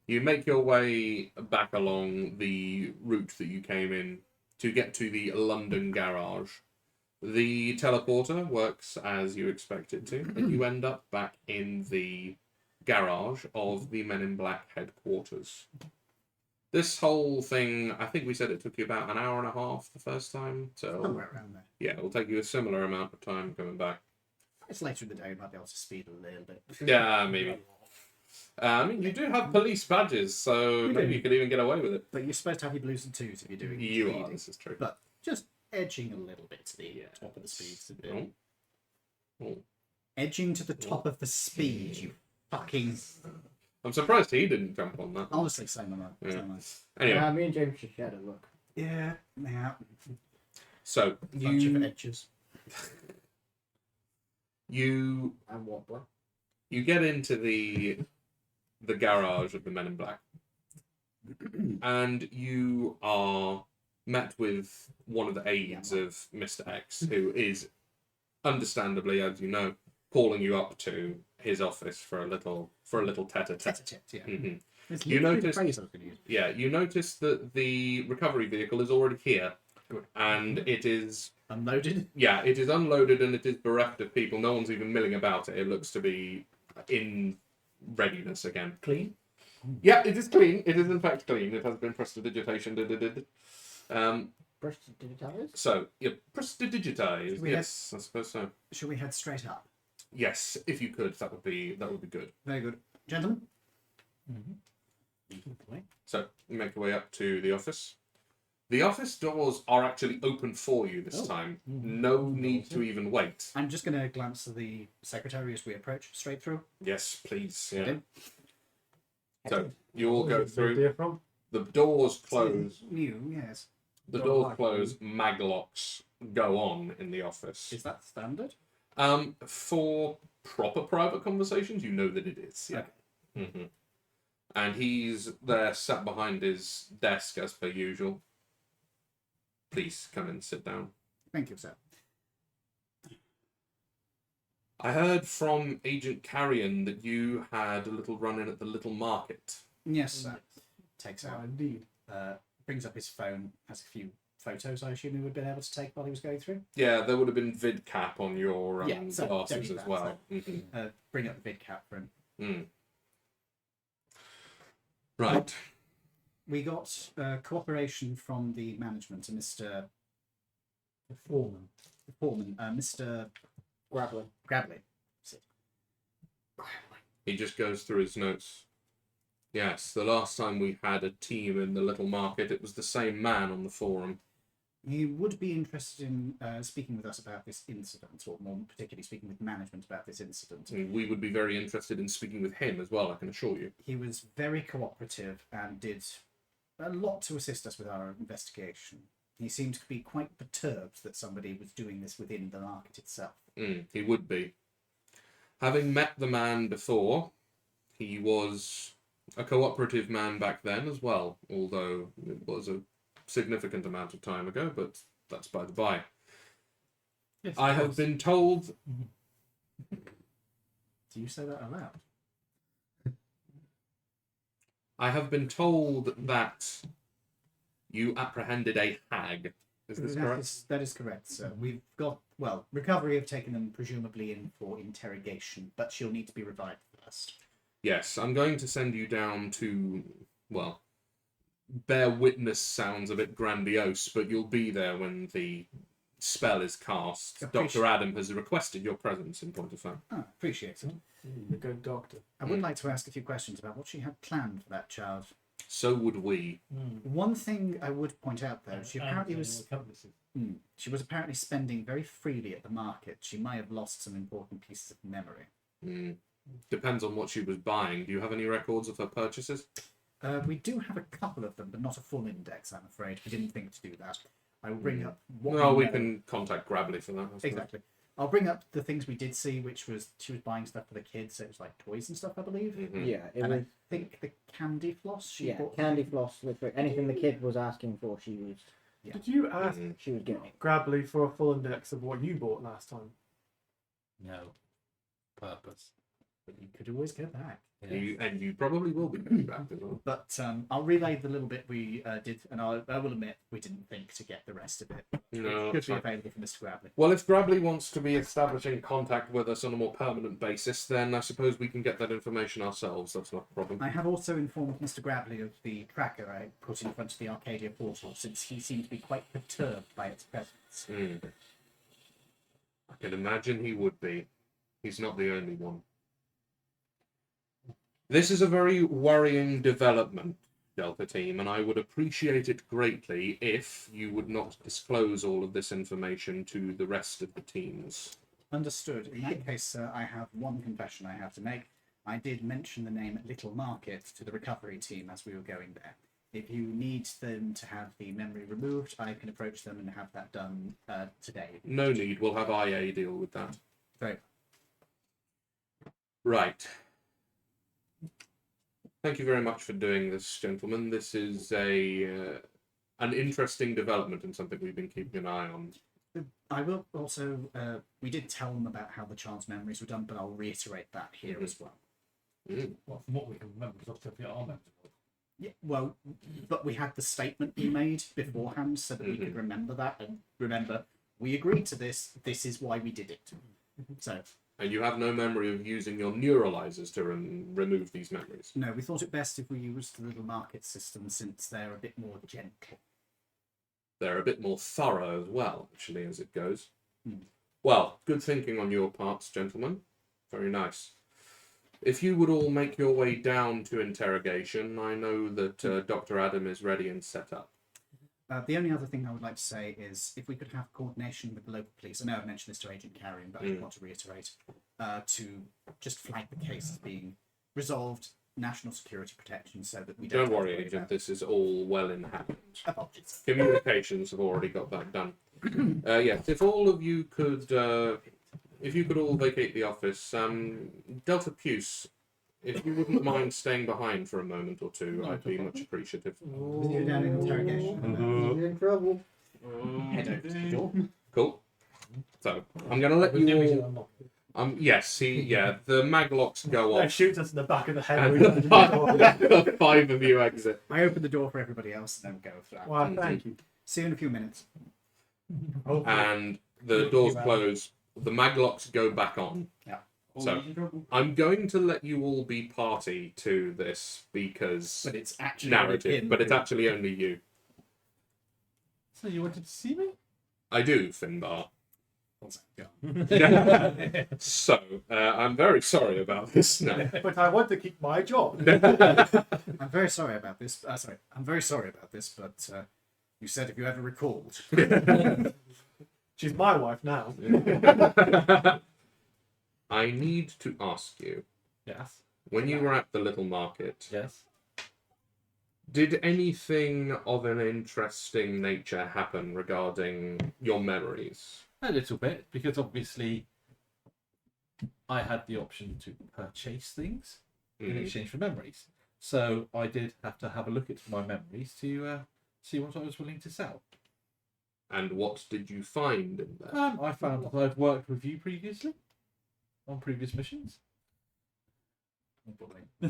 you make your way back along the route that you came in to get to the London garage. The teleporter works as you expect it to, and you end up back in the garage of the Men in Black headquarters. This whole thing, I think we said it took you about an hour and a half the first time, so Somewhere around there. yeah, it'll take you a similar amount of time coming back. It's later in the day. We might be able to speed a little bit. Yeah, maybe. I mean, you do have police badges, so We maybe do. you could even get away with it. But you're supposed to have your blues and twos if you're doing You are, speeding. this is true. But just edging a little bit to the top of the speeds. Oh. Edging to the top of the speed, you fucking... I'm surprised he didn't jump on that. Honestly, same amount. Yeah. Same amount. Anyway, Me and James just shared a look. Yeah. so Bunch of edges. you And what, bro? you get into the garage of the Men in Black, and you are met with one of the aides of Mr. X, who is, understandably, as you know, calling you up to his office for a little tete-a-tete. Tete-a-tete, yeah. Mhm. It's You literally the noticed- phrase I was going to use. Yeah, you notice that the recovery vehicle is already here, and it is Unloaded. it is unloaded and it is bereft of people. No one's even milling about it. It looks to be in readiness again. Clean. Yeah, it is clean. It is in fact clean. It has been prestidigitation. Brush to digitize? So yeah, prestidigitized. We Yes, I suppose so. Shall we head straight up? Yes, if you could, that would be good. Very good. Gentlemen? So you make your way up to the office. The office doors are actually open for you this time. No need to even wait. I'm just going to glance at the secretary as we approach, straight through. Yes, please. Yeah. Okay. So you all go Where's the through. idea from? The doors close. New, yes. The Don't doors like close, maglocks go on in the office. Is that standard? For proper private conversations, you know that it is. Yeah. Okay. hmm And he's there, sat behind his desk as per usual. Please come and sit down. Thank you, sir. I heard from Agent Carrion that you had a little run in at the little market. Yes, sir. Takes out, Indeed. brings up his phone, has a few photos. I assume he would have been able to take while he was going through. Yeah, there would have been vid cap on your Yeah, so don't glasses need as that, well. Bring up the vid cap for him. Right. We got cooperation from the management and Mr. The foreman. Mr. Grappling. Grabley. He just goes through his notes. Yes, the last time we had a team in the little market, it was the same man on the forum. He would be interested in speaking with us about this incident, or more particularly speaking with management about this incident. And we would be very interested in speaking with him as well, I can assure you. He was very cooperative and did a lot to assist us with our investigation. He seemed to be quite perturbed that somebody was doing this within the market itself. He would be. Having met the man before, he was a cooperative man back then as well, although it was a significant amount of time ago, but that's by the by. Yes, I of have course. been told... Do you say that aloud? I have been told that you apprehended a hag. Is this correct? That is correct, sir. We've got, well, recovery have taken them presumably in for interrogation, but she'll need to be revived first. Yes, I'm going to send you down to, well, bear witness sounds a bit grandiose, but you'll be there when the spell is cast. Dr. Adam has requested your presence in point of fact. Ah, appreciate it. The good doctor. I would like to ask a few questions about what she had planned for that child. So would we. One thing I would point out, though, she apparently was she was apparently spending very freely at the market. She may have lost some important pieces of memory. Depends on what she was buying. Do you have any records of her purchases? We do have a couple of them, but not a full index, I'm afraid. We didn't think to do that. I will bring up what No, we know. can contact Grabley for that. I suppose. Exactly. I'll bring up the things we did see, which was she was buying stuff for the kids, so it was like toys and stuff, I believe. Yeah, it And was. I think the candy floss she Yeah, bought. candy floss. Literally anything the kid was asking for, she was Yeah. Did you ask she was getting it. Grabley for a full index of what you bought last time? No. Purpose. But you could always go back. You probably will be going back as well. But I'll relay the little bit we did, and I will admit we didn't think to get the rest of it. No, It that's could be fine. available from Mr. Grabley. Well, if Grabley wants to be establishing contact with us on a more permanent basis, then I suppose we can get that information ourselves. That's not a problem. I have also informed Mr. Grabley of the tracker I put in front of the Arcadia portal, since he seemed to be quite perturbed by its presence. I can imagine he would be. He's not the only one. This is a very worrying development, Delta Team, and I would appreciate it greatly if you would not disclose all of this information to the rest of the teams. Understood. In that case, sir, I have one confession I have to make. I did mention the name Little Market to the recovery team as we were going there. If you need them to have the memory removed, I can approach them and have that done today. No need. We'll have IA deal with that. Very Right. Thank you very much for doing this, gentlemen. This is an interesting development and something we've been keeping an eye on. I will also, we did tell them about how the child's memories were done, but I'll reiterate that here as well. Well, from what we can remember, because obviously our memories. Yeah, well, but we had the statement we made beforehand so that we could remember that and remember we agreed to this, this is why we did it. So, And you have no memory of using your neuralizers to remove these memories. no, we thought it best if we used the little market system since they're a bit more gentle. They're a bit more thorough as well, actually, as it goes. Well, good thinking on your parts, gentlemen. Very nice. If you would all make your way down to interrogation, I know that Dr. Adam is ready and set up. The only other thing I would like to say is if we could have coordination with the local police. I know I've mentioned this to Agent Carrion, but I want to reiterate to just flag the case as being resolved national security protection so that we don't. Don't worry, Agent. This is all well in hand. Apologies. Communications have already got that done. Yes, if all of you could, if you could all vacate the office, Delta Puce, if you wouldn't mind staying behind for a moment or two, I'd be much appreciative. Go down in interrogation. You're in trouble. Head over to the door. Cool. So I'm going to let With you Nimby to all. unlock it. Yes, the maglocks go They off. shoot us in the back of the head. And when we open the door. the 5 of you exit. I open the door for everybody else and then go for that. Why, thank you. See you in a few minutes. Hopefully. And the doors close. The maglocks go back on. Yeah. So I'm going to let you all be party to this because But it's actually narrative, him but it's who- actually only you. So you wanted to see me? I do, Finbar. Yeah. So I'm very sorry about this. No. But I want to keep my job. I'm very sorry about this. I'm very sorry about this, but you said if you ever recalled. She's my wife now. I need to ask you, Yes. when you were at the little market, Yes. did anything of an interesting nature happen regarding your memories? A little bit, because obviously I had the option to purchase things in Mm. exchange for memories. So I did have to have a look at my memories to see what I was willing to sell. And what did you find in there? I found that I've worked with you previously on previous missions.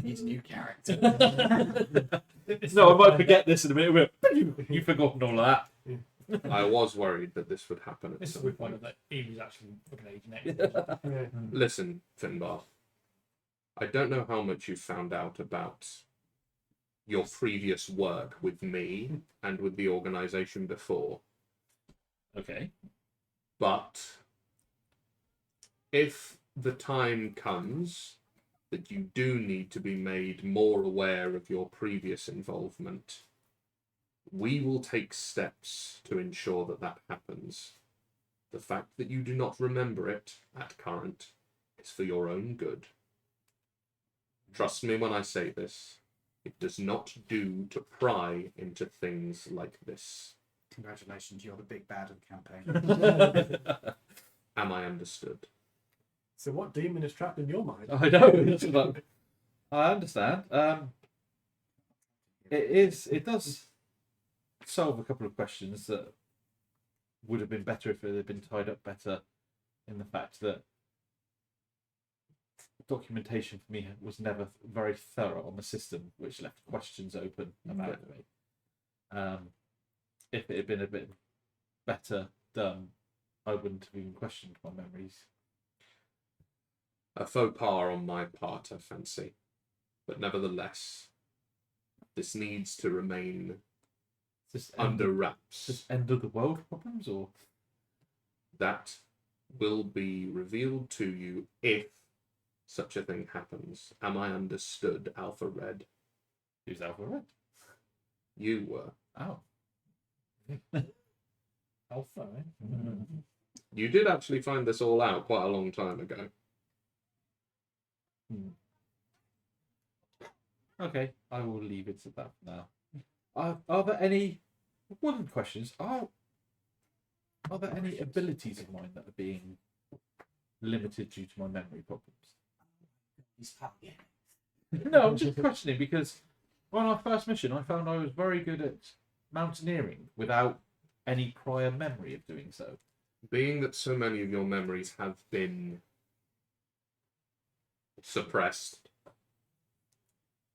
He's a new character. No, I might forget this in a minute. You've forgotten all of that. I was worried that this would happen at This is some the point point. that he was actually looking at Agent X. Yeah. Listen, Finbar. I don't know how much you've found out about your previous work with me and with the organization before, Okay. but if the time comes that you do need to be made more aware of your previous involvement, we will take steps to ensure that that happens. The fact that you do not remember it at current is for your own good. Trust me when I say this. It does not do to pry into things like this. Congratulations, you're the big bad of the campaign. Am I understood? So what demon is trapped in your mind? I know. It's like, I understand. It does solve a couple of questions that would have been better if it had been tied up better, in the fact that documentation for me was never very thorough on the system, which left questions open about me. If it had been a bit better done, I wouldn't have even questioned my memories. A faux pas on my part, I fancy. But nevertheless, this needs to remain Is this under wraps. Just end of the world problems, or That will be revealed to you if such a thing happens. Am I understood, Alpha Red? who's Alpha Red? You were. Oh, Alpha, eh? You did actually find this all out quite a long time ago. okay. I will leave it at that for now. Are there any? One of the questions are there any abilities of mine that are being limited due to my memory problems? No, I'm just questioning because on our first mission, I found I was very good at mountaineering without any prior memory of doing so. Being that so many of your memories have been suppressed,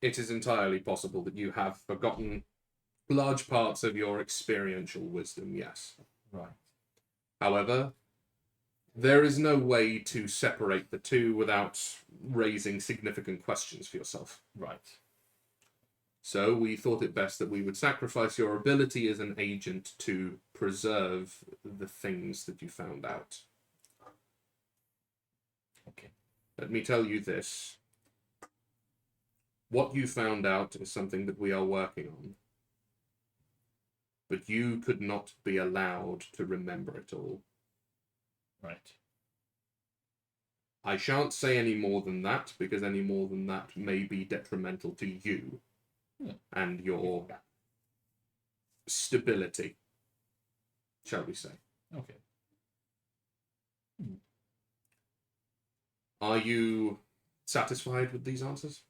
it is entirely possible that you have forgotten large parts of your experiential wisdom, yes. Right. However, there is no way to separate the two without raising significant questions for yourself. Right. So we thought it best that we would sacrifice your ability as an agent to preserve the things that you found out. Okay. Let me tell you this. What you found out is something that we are working on. But you could not be allowed to remember it all. Right. I shan't say any more than that, because any more than that may be detrimental to you and your stability, shall we say. Okay. Are you satisfied with these answers?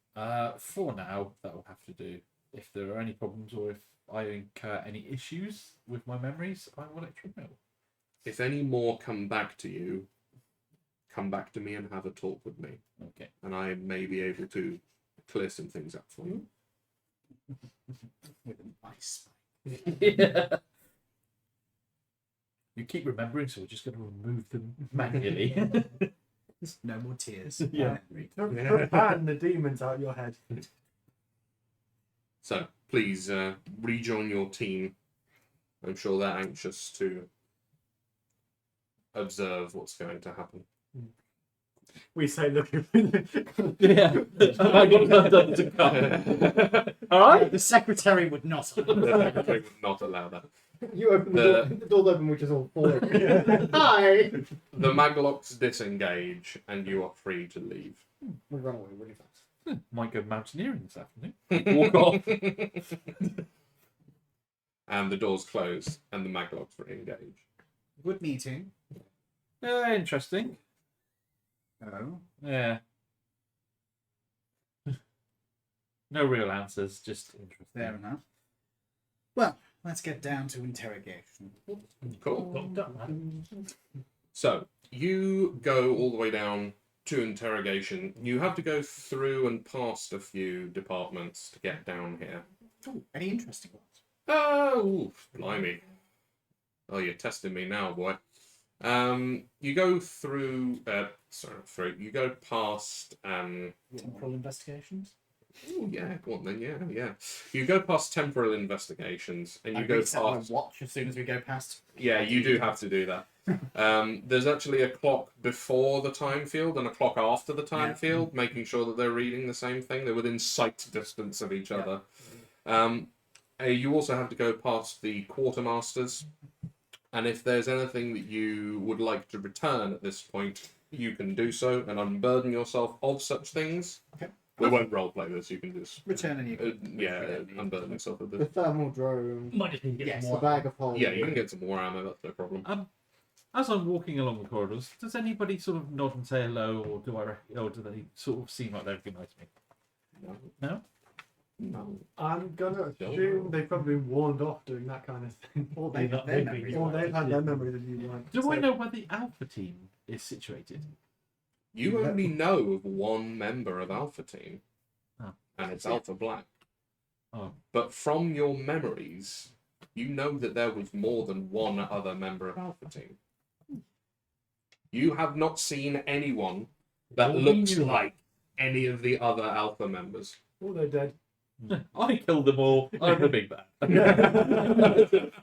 For now, that will have to do. If there are any problems or if I incur any issues with my memories, I will let you know. If any more come back to you, come back to me and have a talk with me. Okay. And I may be able to clear some things up for you. With an ice. Yeah. You keep remembering, so we're just going to remove them manually. No more tears. Yeah. Don't ban the demons out your head. So, please rejoin your team. I'm sure they're anxious to observe what's going to happen. We say, look. Yeah. I got done to come. All right. The secretary would not. The secretary would not allow that. You open the door, the door's open, which is all falling. Hi! The maglocks disengage, and you are free to leave. We run away really fast. Might go mountaineering this afternoon. Walk off. And the doors close, and the maglocks re-engage. Good meeting. Interesting. Oh. Yeah. No real answers, just interesting. Fair enough. Well, let's get down to interrogation. Cool. Locked up, man. So, you go all the way down to interrogation. You have to go through and past a few departments to get down here. Ooh, any interesting ones? Oh, blimey. Oh, you're testing me now, boy. You go through, you go past, Temporal investigations? oh yeah, go on then, yeah. You go past temporal investigations, and you I go reset my past, watch as soon as we go past. yeah, you do have to do that. There's actually a clock before the time field and a clock after the time field, making sure that they're reading the same thing. They're within sight distance of each other. You also have to go past the quartermasters, and if there's anything that you would like to return at this point, you can do so and unburden yourself of such things. Okay. We won't roleplay this, you can just Return any. unburden yourself of The this. thermal drone, Might just need to get Yes, some the more. bag of holes. Yeah, you can get some more ammo, that's no problem. As I'm walking along the corridors, does anybody sort of nod and say hello, or do they sort of seem like they recognise me? No. No? No. I'm gonna assume they probably warned off doing that kind of thing. Or they've got their memories. Or they've had their memories of you. Like, Do I so- know where the Alpha team is situated? You only know of one member of Alpha Team, Oh. and it's Alpha Black. Oh. But from your memories, you know that there was more than one other member of Alpha Team. You have not seen anyone that Well, we looks knew like any of the other Alpha members. Oh, they're dead. I killed them all. I'm the big bad.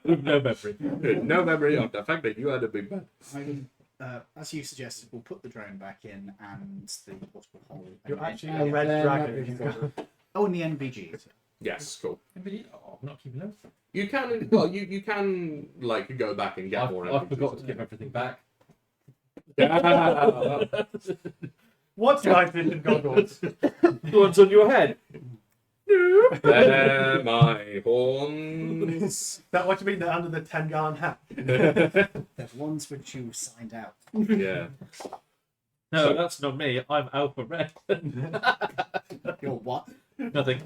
With no memory. No memory of the fact that you had a big bad. I would, as you suggested, we'll put the drone back in and the portable hole. You're and actually then- a red Yeah, dragon. that Oh, and the NVG. Yes, cool. Oh, I'm not keeping those. You can, well, you can, like, go back and get more I NPCs. forgot to give everything back. Yeah. What's night vision goggles? The ones on your head. They're my horns. Is that what you mean? They're under the 10-gallon hat. The ones which you signed out. Yeah. No, So- that's not me. I'm Alpha Red. You're what? Nothing.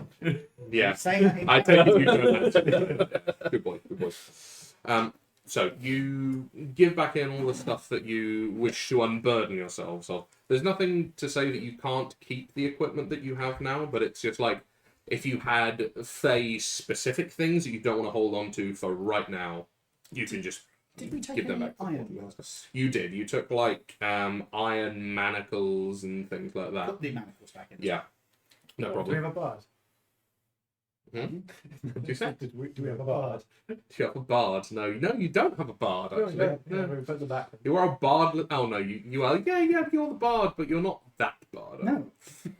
Yeah. Saying that in I take it you don't have. Good boy, good boy. So you give back in all the stuff that you wish to unburden yourselves of. There's nothing to say that you can't keep the equipment that you have now, but it's just like if you had Fae-specific things that you don't want to hold on to for right now, you can just Did we take give them any back. to the iron quartermaster. rods? You did. You took like iron manacles and things like that. Put the manacles back in. Yeah. No Do we problem. have a bard? What do you say? Do we have a bard? Do you have a bard? No, you don't have a bard, Oh, actually. yeah, No. we put the back. You are a bard. Oh no, you are. Yeah, you're the bard, but you're not that bard. No.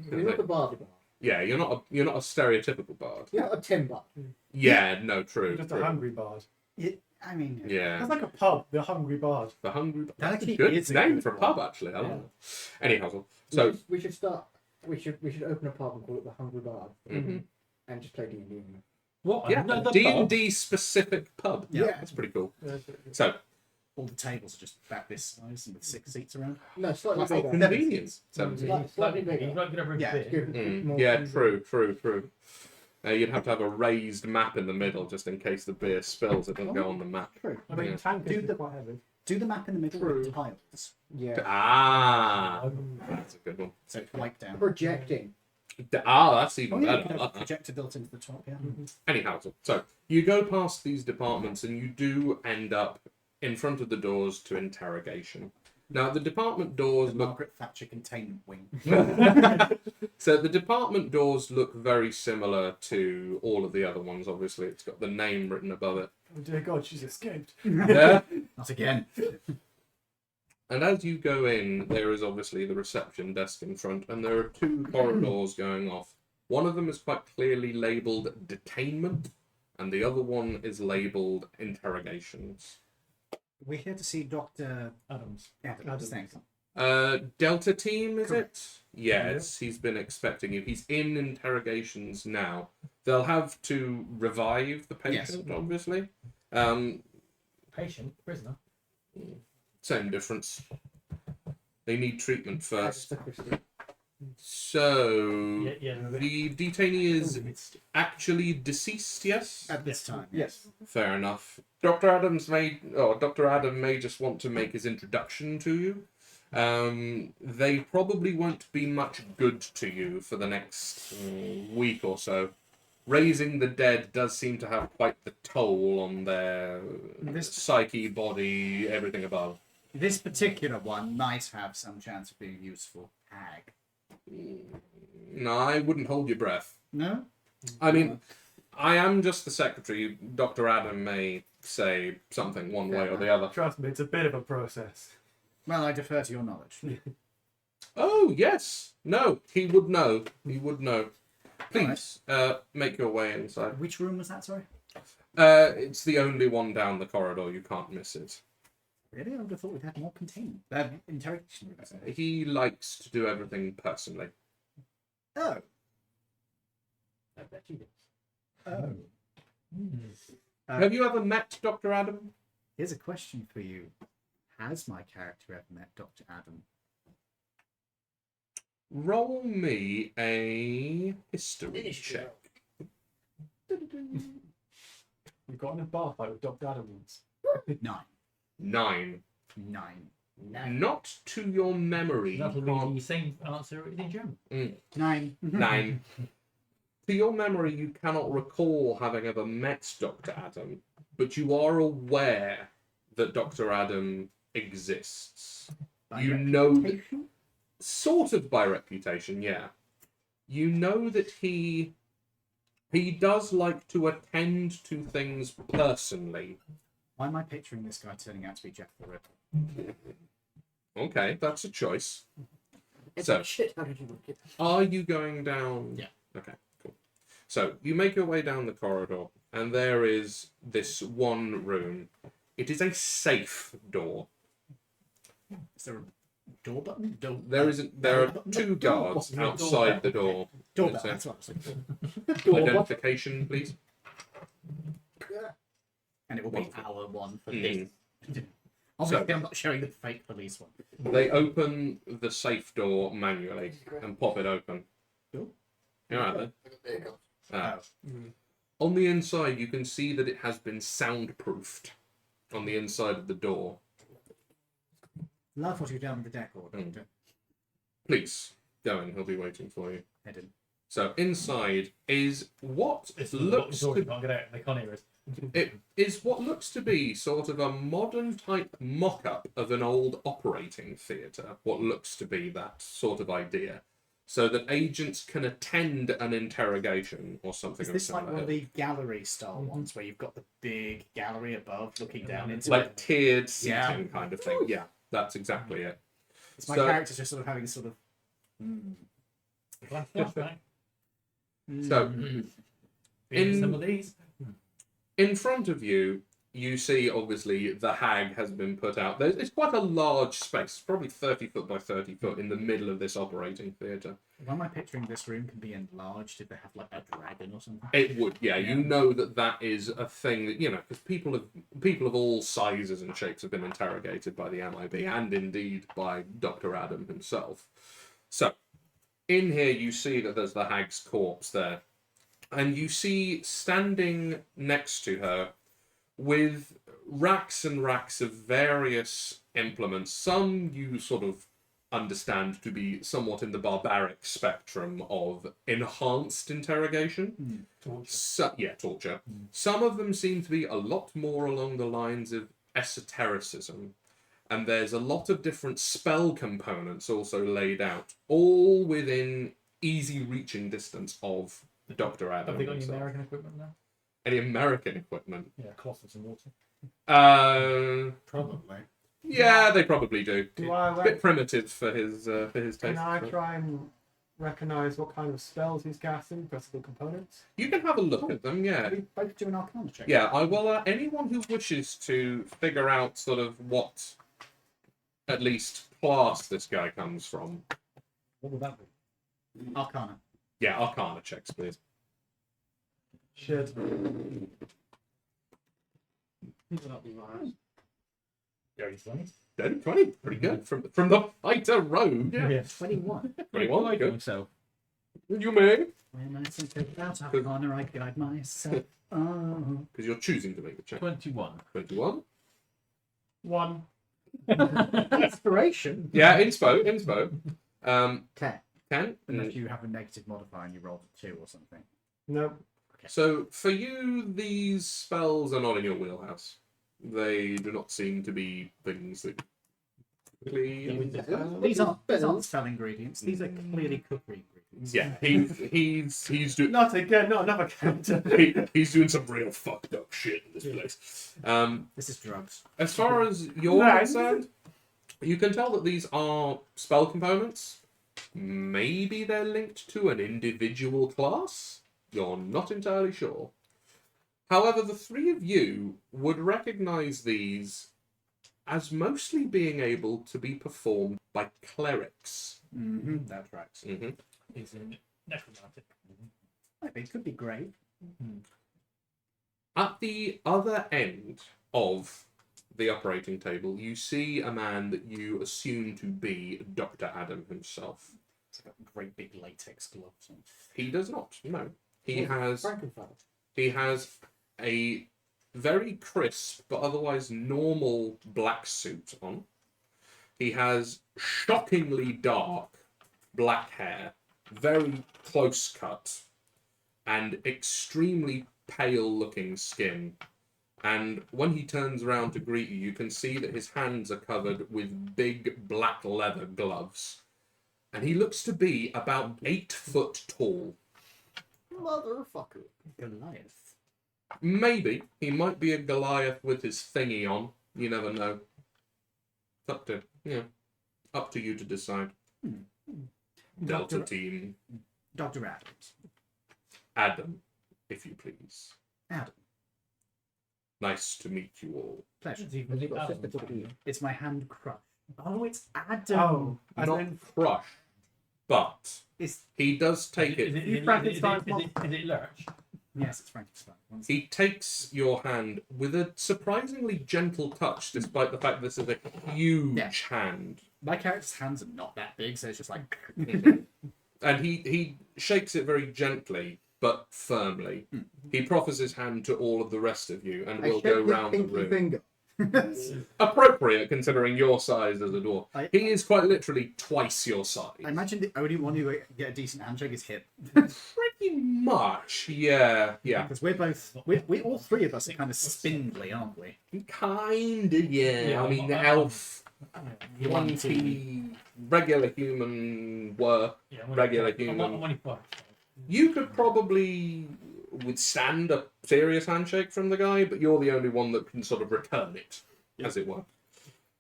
You're not the Barbie bar. Yeah, you're not a stereotypical bard. You're not a timber. Yeah, no, true. Just true. a hungry bard. I mean, Yeah. That's like a pub, the Hungry Bard. The Hungry. That That's a actually good is a name good for a one. pub, actually. I love it. Anyhow, We so should- we should start. We should open a pub and call it the Hungry Bard mhm. and just play D&D. What? Yeah, Another D&D specific pub. Yeah. That's pretty cool. So, all the tables are just about this size and with 6 seats around. No, slightly Well, bigger. convenience. pub? 17. He's slightly bigger. He's not good over a Yeah. beer. Give it more Yeah, convenient. true. You'd have to have a raised map in the middle just in case the beer spills. It doesn't go on the map. True. I mean, Yeah. tankers Do are quite heavy. Do the map in the middle True. with tiles. Yeah. Ah, that's a good one. So it's wiped down. Projecting. That's Oh, even yeah, you better. could I have like a that. projector built into the top, yeah. Anyhow, so you go past these departments and you do end up in front of the doors to interrogation. Now, the department doors The look. Margaret Thatcher containment wing. So the department doors look very similar to all of the other ones. Obviously, it's got the name written above it. Oh dear God, she's escaped. Yeah. Not again. And as you go in, there is obviously the reception desk in front, and there are 2 corridors going off. One of them is quite clearly labelled detainment, and the other one is labelled interrogations. We're here to see Dr. Adams. Adams. Thanks. Delta team, is Correct. it? Yes, he's been expecting you. He's in interrogations now. They'll have to revive the patient, obviously. Patient, prisoner. Same difference. They need treatment first. Aristocracy. So, Yeah. the detainee is actually deceased, yes? At this time. Yes. Fair enough. Dr. Adam may just want to make his introduction to you. They probably won't be much good to you for the next week or so. Raising the dead does seem to have quite the toll on their psyche, body, everything above. This particular one might have some chance of being useful. Hag. No, I wouldn't hold your breath. No? I mean, I am just the secretary. Dr. Adam may say something one way or the other. Trust me, it's a bit of a process. Well, I defer to your knowledge. Oh, yes. No, he would know. He would know. Please, make your way inside. Which room was that, sorry? It's the only one down the corridor. You can't miss it. Really? I would have thought we'd had more containment. Interrogation rooms. He likes to do everything personally. Oh. I bet you did. Oh. Have you ever met Dr. Adam? Here's a question for you. Has my character ever met Dr. Adam? Roll me a history check. You've got in a bar fight with Dr. Adam once. 9. 9. Not to your memory. That'll you be can't- the same answer in German. 9. 9. To your memory, you cannot recall having ever met Dr. Adam, but you are aware that Dr. Adam exists. You know, sort of by reputation, yeah. You know that he does like to attend to things personally. Why am I picturing this guy turning out to be Jack the Ripper? Okay, that's a choice. It's So- like, shit, how did you work it? Are you going down? Yeah. Okay, cool. So you make your way down the corridor, and there is this one room. It is a safe door. Is there a door button? There are 2 guards Door button. outside the door. Door It's button, a- that's what I was looking for. Identification, please. And it will be Wonderful. our one for Mm. this. Obviously, I'm not showing the fake police one. They open the safe door manually and pop it open. Cool. You're right there. There you go. Ah. On the inside, you can see that it has been soundproofed on the inside of the door. Love what you've done with the decor, Mm. Doctor. Please, go in. He'll be waiting for you. Head in. So inside is what looks Sorry, to can't get out. They can't hear us. it is what looks to be sort of a modern type mock-up of an old operating theatre. What looks to be that sort of idea, so that agents can attend an interrogation or something. Is of this like similar one of ilk. the gallery style ones where you've got the big gallery above looking down into like it? tiered seating Yeah. kind of thing? Yeah, that's exactly it. It's my so- character's just sort of having a sort of. Flashback. So Being in- some of these. in front of you, you see, obviously, the hag has been put out. It's quite a large space, probably 30 foot by 30 foot in the middle of this operating theatre. Why am I picturing this room can be enlarged if they have like a dragon or something? It would, yeah. You know that is a thing that, you know, because people of all sizes and shapes have been interrogated by the MIB and indeed by Dr. Adam himself. So, in here you see that there's the hag's corpse there. And you see standing next to her with racks and racks of various implements. Some you sort of understand to be somewhat in the barbaric spectrum of enhanced interrogation. Torture. Torture. Some of them seem to be a lot more along the lines of esotericism. And there's a lot of different spell components also laid out, all within easy reaching distance of Dr. Adam. Have they got any himself. American equipment now? Any American equipment? Yeah, cloth and some water. Probably. Yeah, they probably do. Do I A bit primitive for his taste. Can I try and recognise what kind of spells he's casting, possible components? You can have a look at them, yeah. Can we both do an Arcana check? Yeah, I will. Anyone who wishes to figure out sort of what, at least, class this guy comes from. What would that be? Arcana. Yeah, Arcana checks, please. Shit. These will not be mine. Very funny. 20, pretty good. From the fighter rogue. Yeah. 21. 21, good. myself. You may. When I think about Arcana, I guide myself. Oh. Because you're choosing to make the check. 21. 21. 1. Inspiration. Yeah, inspo. 10. 10. Unless you have a negative modifier and you rolled a 2 or something. Nope. So, for you, these spells are not in your wheelhouse. They do not seem to be things that really... These aren't spell ingredients. These are clearly cookery ingredients. Yeah, he's doing... Not again, not another character. he's doing some real fucked up shit in this place. This is drugs. As far as you're Nice. concerned, you can tell that these are spell components. Maybe they're linked to an individual class. You're not entirely sure. However, the three of you would recognize these as mostly being able to be performed by clerics. Mm-hmm. That tracks. Mm-hmm. He's in necromantic. Maybe it could be great. At the other end of the operating table, you see a man that you assume to be Dr. Adam himself. It's got great big latex gloves on. He does not, no. He has Frankenfeld. a very crisp but otherwise normal black suit on. He has shockingly dark black hair, very close cut, and extremely pale looking skin. And when he turns around to greet you, you can see that his hands are covered with big black leather gloves. And he looks to be about 8 foot tall. Motherfucker. Goliath. Maybe. He might be a Goliath with his thingy on. You never know. It's up to you to decide. Delta team. Dr. Adams. Adam, if you please. Adam. Nice to meet you all. Pleasure. Has he Has he got Adam? sister to be? It's my hand crushed. Oh, it's Adam. Oh, as Not in crush, but It's, he does take it. You Frankenstein's is it Lurch? yes, it's Frankenstein. He takes your hand with a surprisingly gentle touch, despite the fact this is a huge Yeah. hand. My character's hands are not that big, so it's just like... And he shakes it very gently, but firmly. He proffers his hand to all of the rest of you, and will go round the room. Finger. Appropriate, considering your size as a dwarf. I- He is quite literally twice your size. I imagine the only one who get a decent handshake is him. Pretty much, yeah. Because we're both... We all three of us are kind of spindly, aren't we? Kinda, yeah. Yeah, I mean, I'm- elf, You want to... monkey, regular human work. Yeah, Regular I'm human. only 5. You could probably withstand a serious handshake from the guy, but you're the only one that can sort of return it, as it were.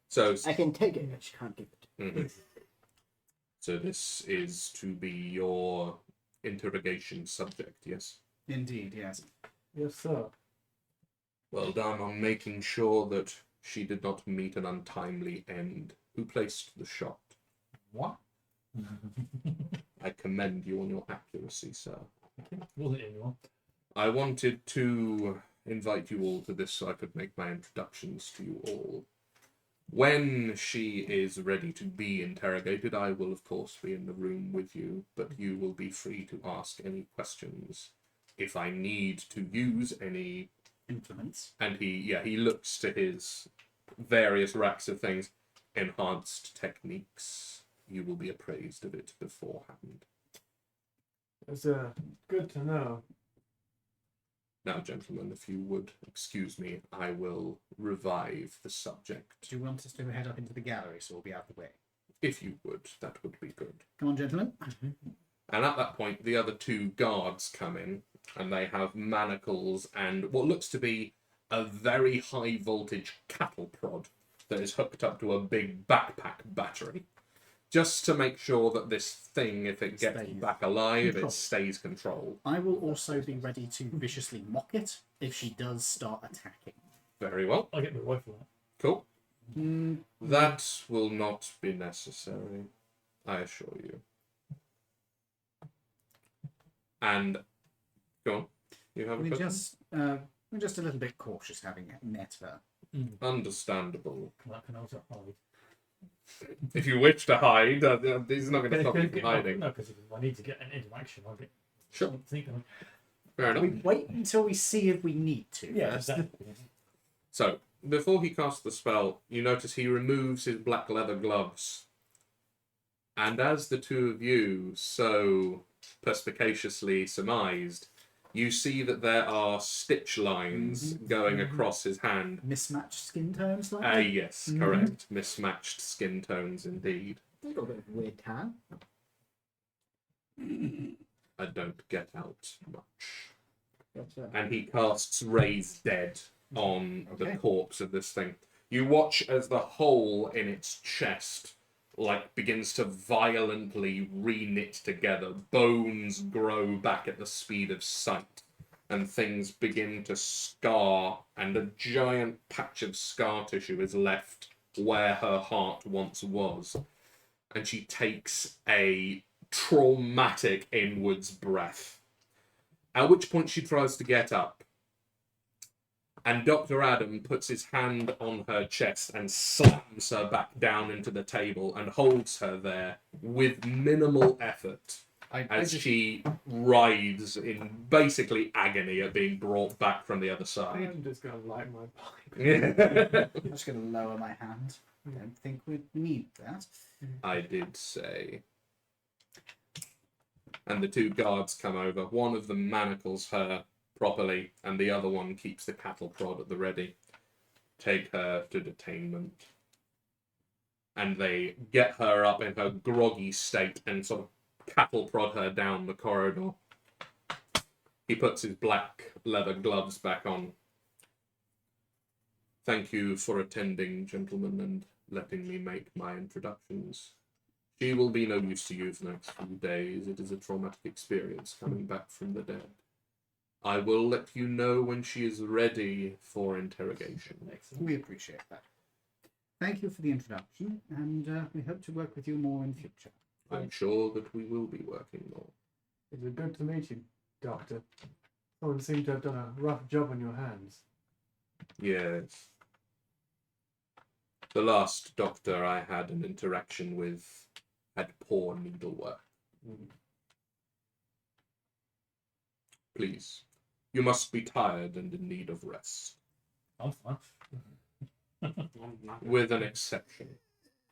So, I can take it, but she can't give it. mhm. So this is to be your interrogation subject, yes? Indeed, yes. yes, sir. Well done on making sure that she did not meet an untimely end. Who placed the shot? What? I commend you on your accuracy, sir. Wasn't anyone. I wanted to invite you all to this so I could make my introductions to you all. When she is ready to be interrogated, I will of course be in the room with you, but you will be free to ask any questions. If I need to use any Implements. and he looks to his various racks of things, enhanced techniques, you will be appraised of it beforehand. It's good to know. Now, gentlemen, if you would excuse me, I will revive the subject. Do you want us to head up into the gallery so we'll be out of the way? If you would, that would be good. Come on, gentlemen. And at that point, the other two guards come in, and they have manacles and what looks to be a very high voltage cattle prod that is hooked up to a big backpack battery. Just to make sure that this thing, if it gets Stays back alive, controlled. it stays controlled. I will also be ready to viciously mock it if she does start attacking. Very well. I'll get my rifle out. Cool. That will not be necessary, I assure you. And go on. You have a question? We're just a little bit cautious having met her. Understandable. That can also hide. If you wish to hide, he's not going to stop you from hiding. No, because if I need to get an interaction, I'll get. Sure. Thinking. Fair enough. We wait until we see if we need to. Yeah, first. exactly. So, before he casts the spell, you notice he removes his black leather gloves. And as the two of you so perspicaciously surmised, you see that there are stitch lines going across his hand. Mismatched skin tones, like Yes, correct. Mismatched skin tones indeed. A little bit of weird tan. I don't get out much. But, And he casts Raise Dead on the Okay. corpse of this thing. You watch as the hole in its chest begins to violently re-knit together. Bones grow back at the speed of sight, and things begin to scar, and a giant patch of scar tissue is left where her heart once was. And she takes a traumatic inwards breath. At which point she tries to get up. And Dr. Adam puts his hand on her chest and slams her back down into the table and holds her there with minimal effort as she writhes in basically agony at being brought back from the other side. I'm just gonna light my pipe. I'm just going to lower my hand. I don't think we'd need that. I did say. And the two guards come over. One of them manacles her properly, and the other one keeps the cattle prod at the ready. Take her to detainment. And they get her up in her groggy state and sort of cattle prod her down the corridor. He puts his black leather gloves back on. Thank you for attending, gentlemen, and letting me make my introductions. She will be no use to you for the next few days. It is a traumatic experience coming back from the dead. I will let you know when she is ready for interrogation. We appreciate that. Thank you for the introduction, and we hope to work with you more in future. I'm sure that we will be working more. It's good to meet you, Doctor. Someone seemed to have done a rough job on your hands. Yes. The last doctor I had an interaction with had poor needlework. Please, you must be tired and in need of rest, I'm fine. with an exception.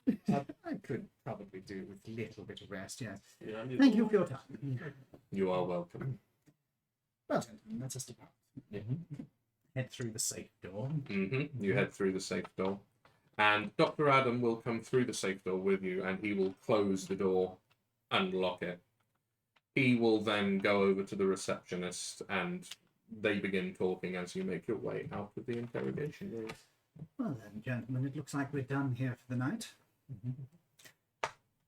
I could probably do with a little bit of rest, yes. Yeah, I need Thank you for your time. You are welcome. Well, gentlemen, let us depart. Head through the safe door. You head through the safe door, and Dr. Adam will come through the safe door with you, and he will close the door, unlock it. He will then go over to the receptionist, and they begin talking as you make your way out of the interrogation room. Well then, gentlemen, it looks like we're done here for the night.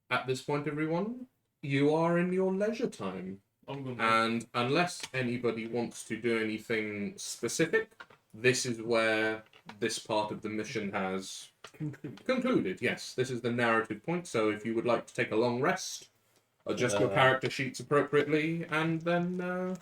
At this point, everyone, you are in your leisure time. I'm gonna. And unless anybody wants to do anything specific, this is where this part of the mission has concluded. Yes, this is the narrative point. So if you would like to take a long rest, adjust your character sheets appropriately, and then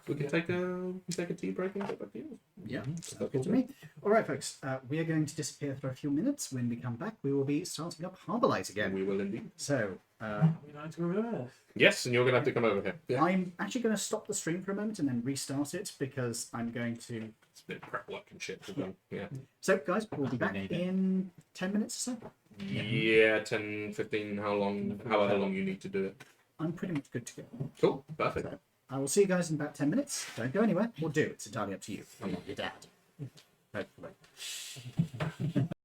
we can take a tea break and get back to you. Yeah, sounds good to me. All right, folks, we are going to disappear for a few minutes. When we come back, we will be starting up Harbour Light again. We will indeed. So, We like to reverse. Yes, and you're going to have to come over here. Yeah. I'm actually going to stop the stream for a moment and then restart it because I'm going to. It's a bit of prep work and shit to do. Yeah. So, guys, we'll be back in 10 minutes or so. Yeah, 10, 15, however long you need to do it. I'm pretty much good to go. Cool, perfect. So, I will see you guys in about 10 minutes. Don't go anywhere or do. It's entirely up to you. I'm not your dad. Hopefully.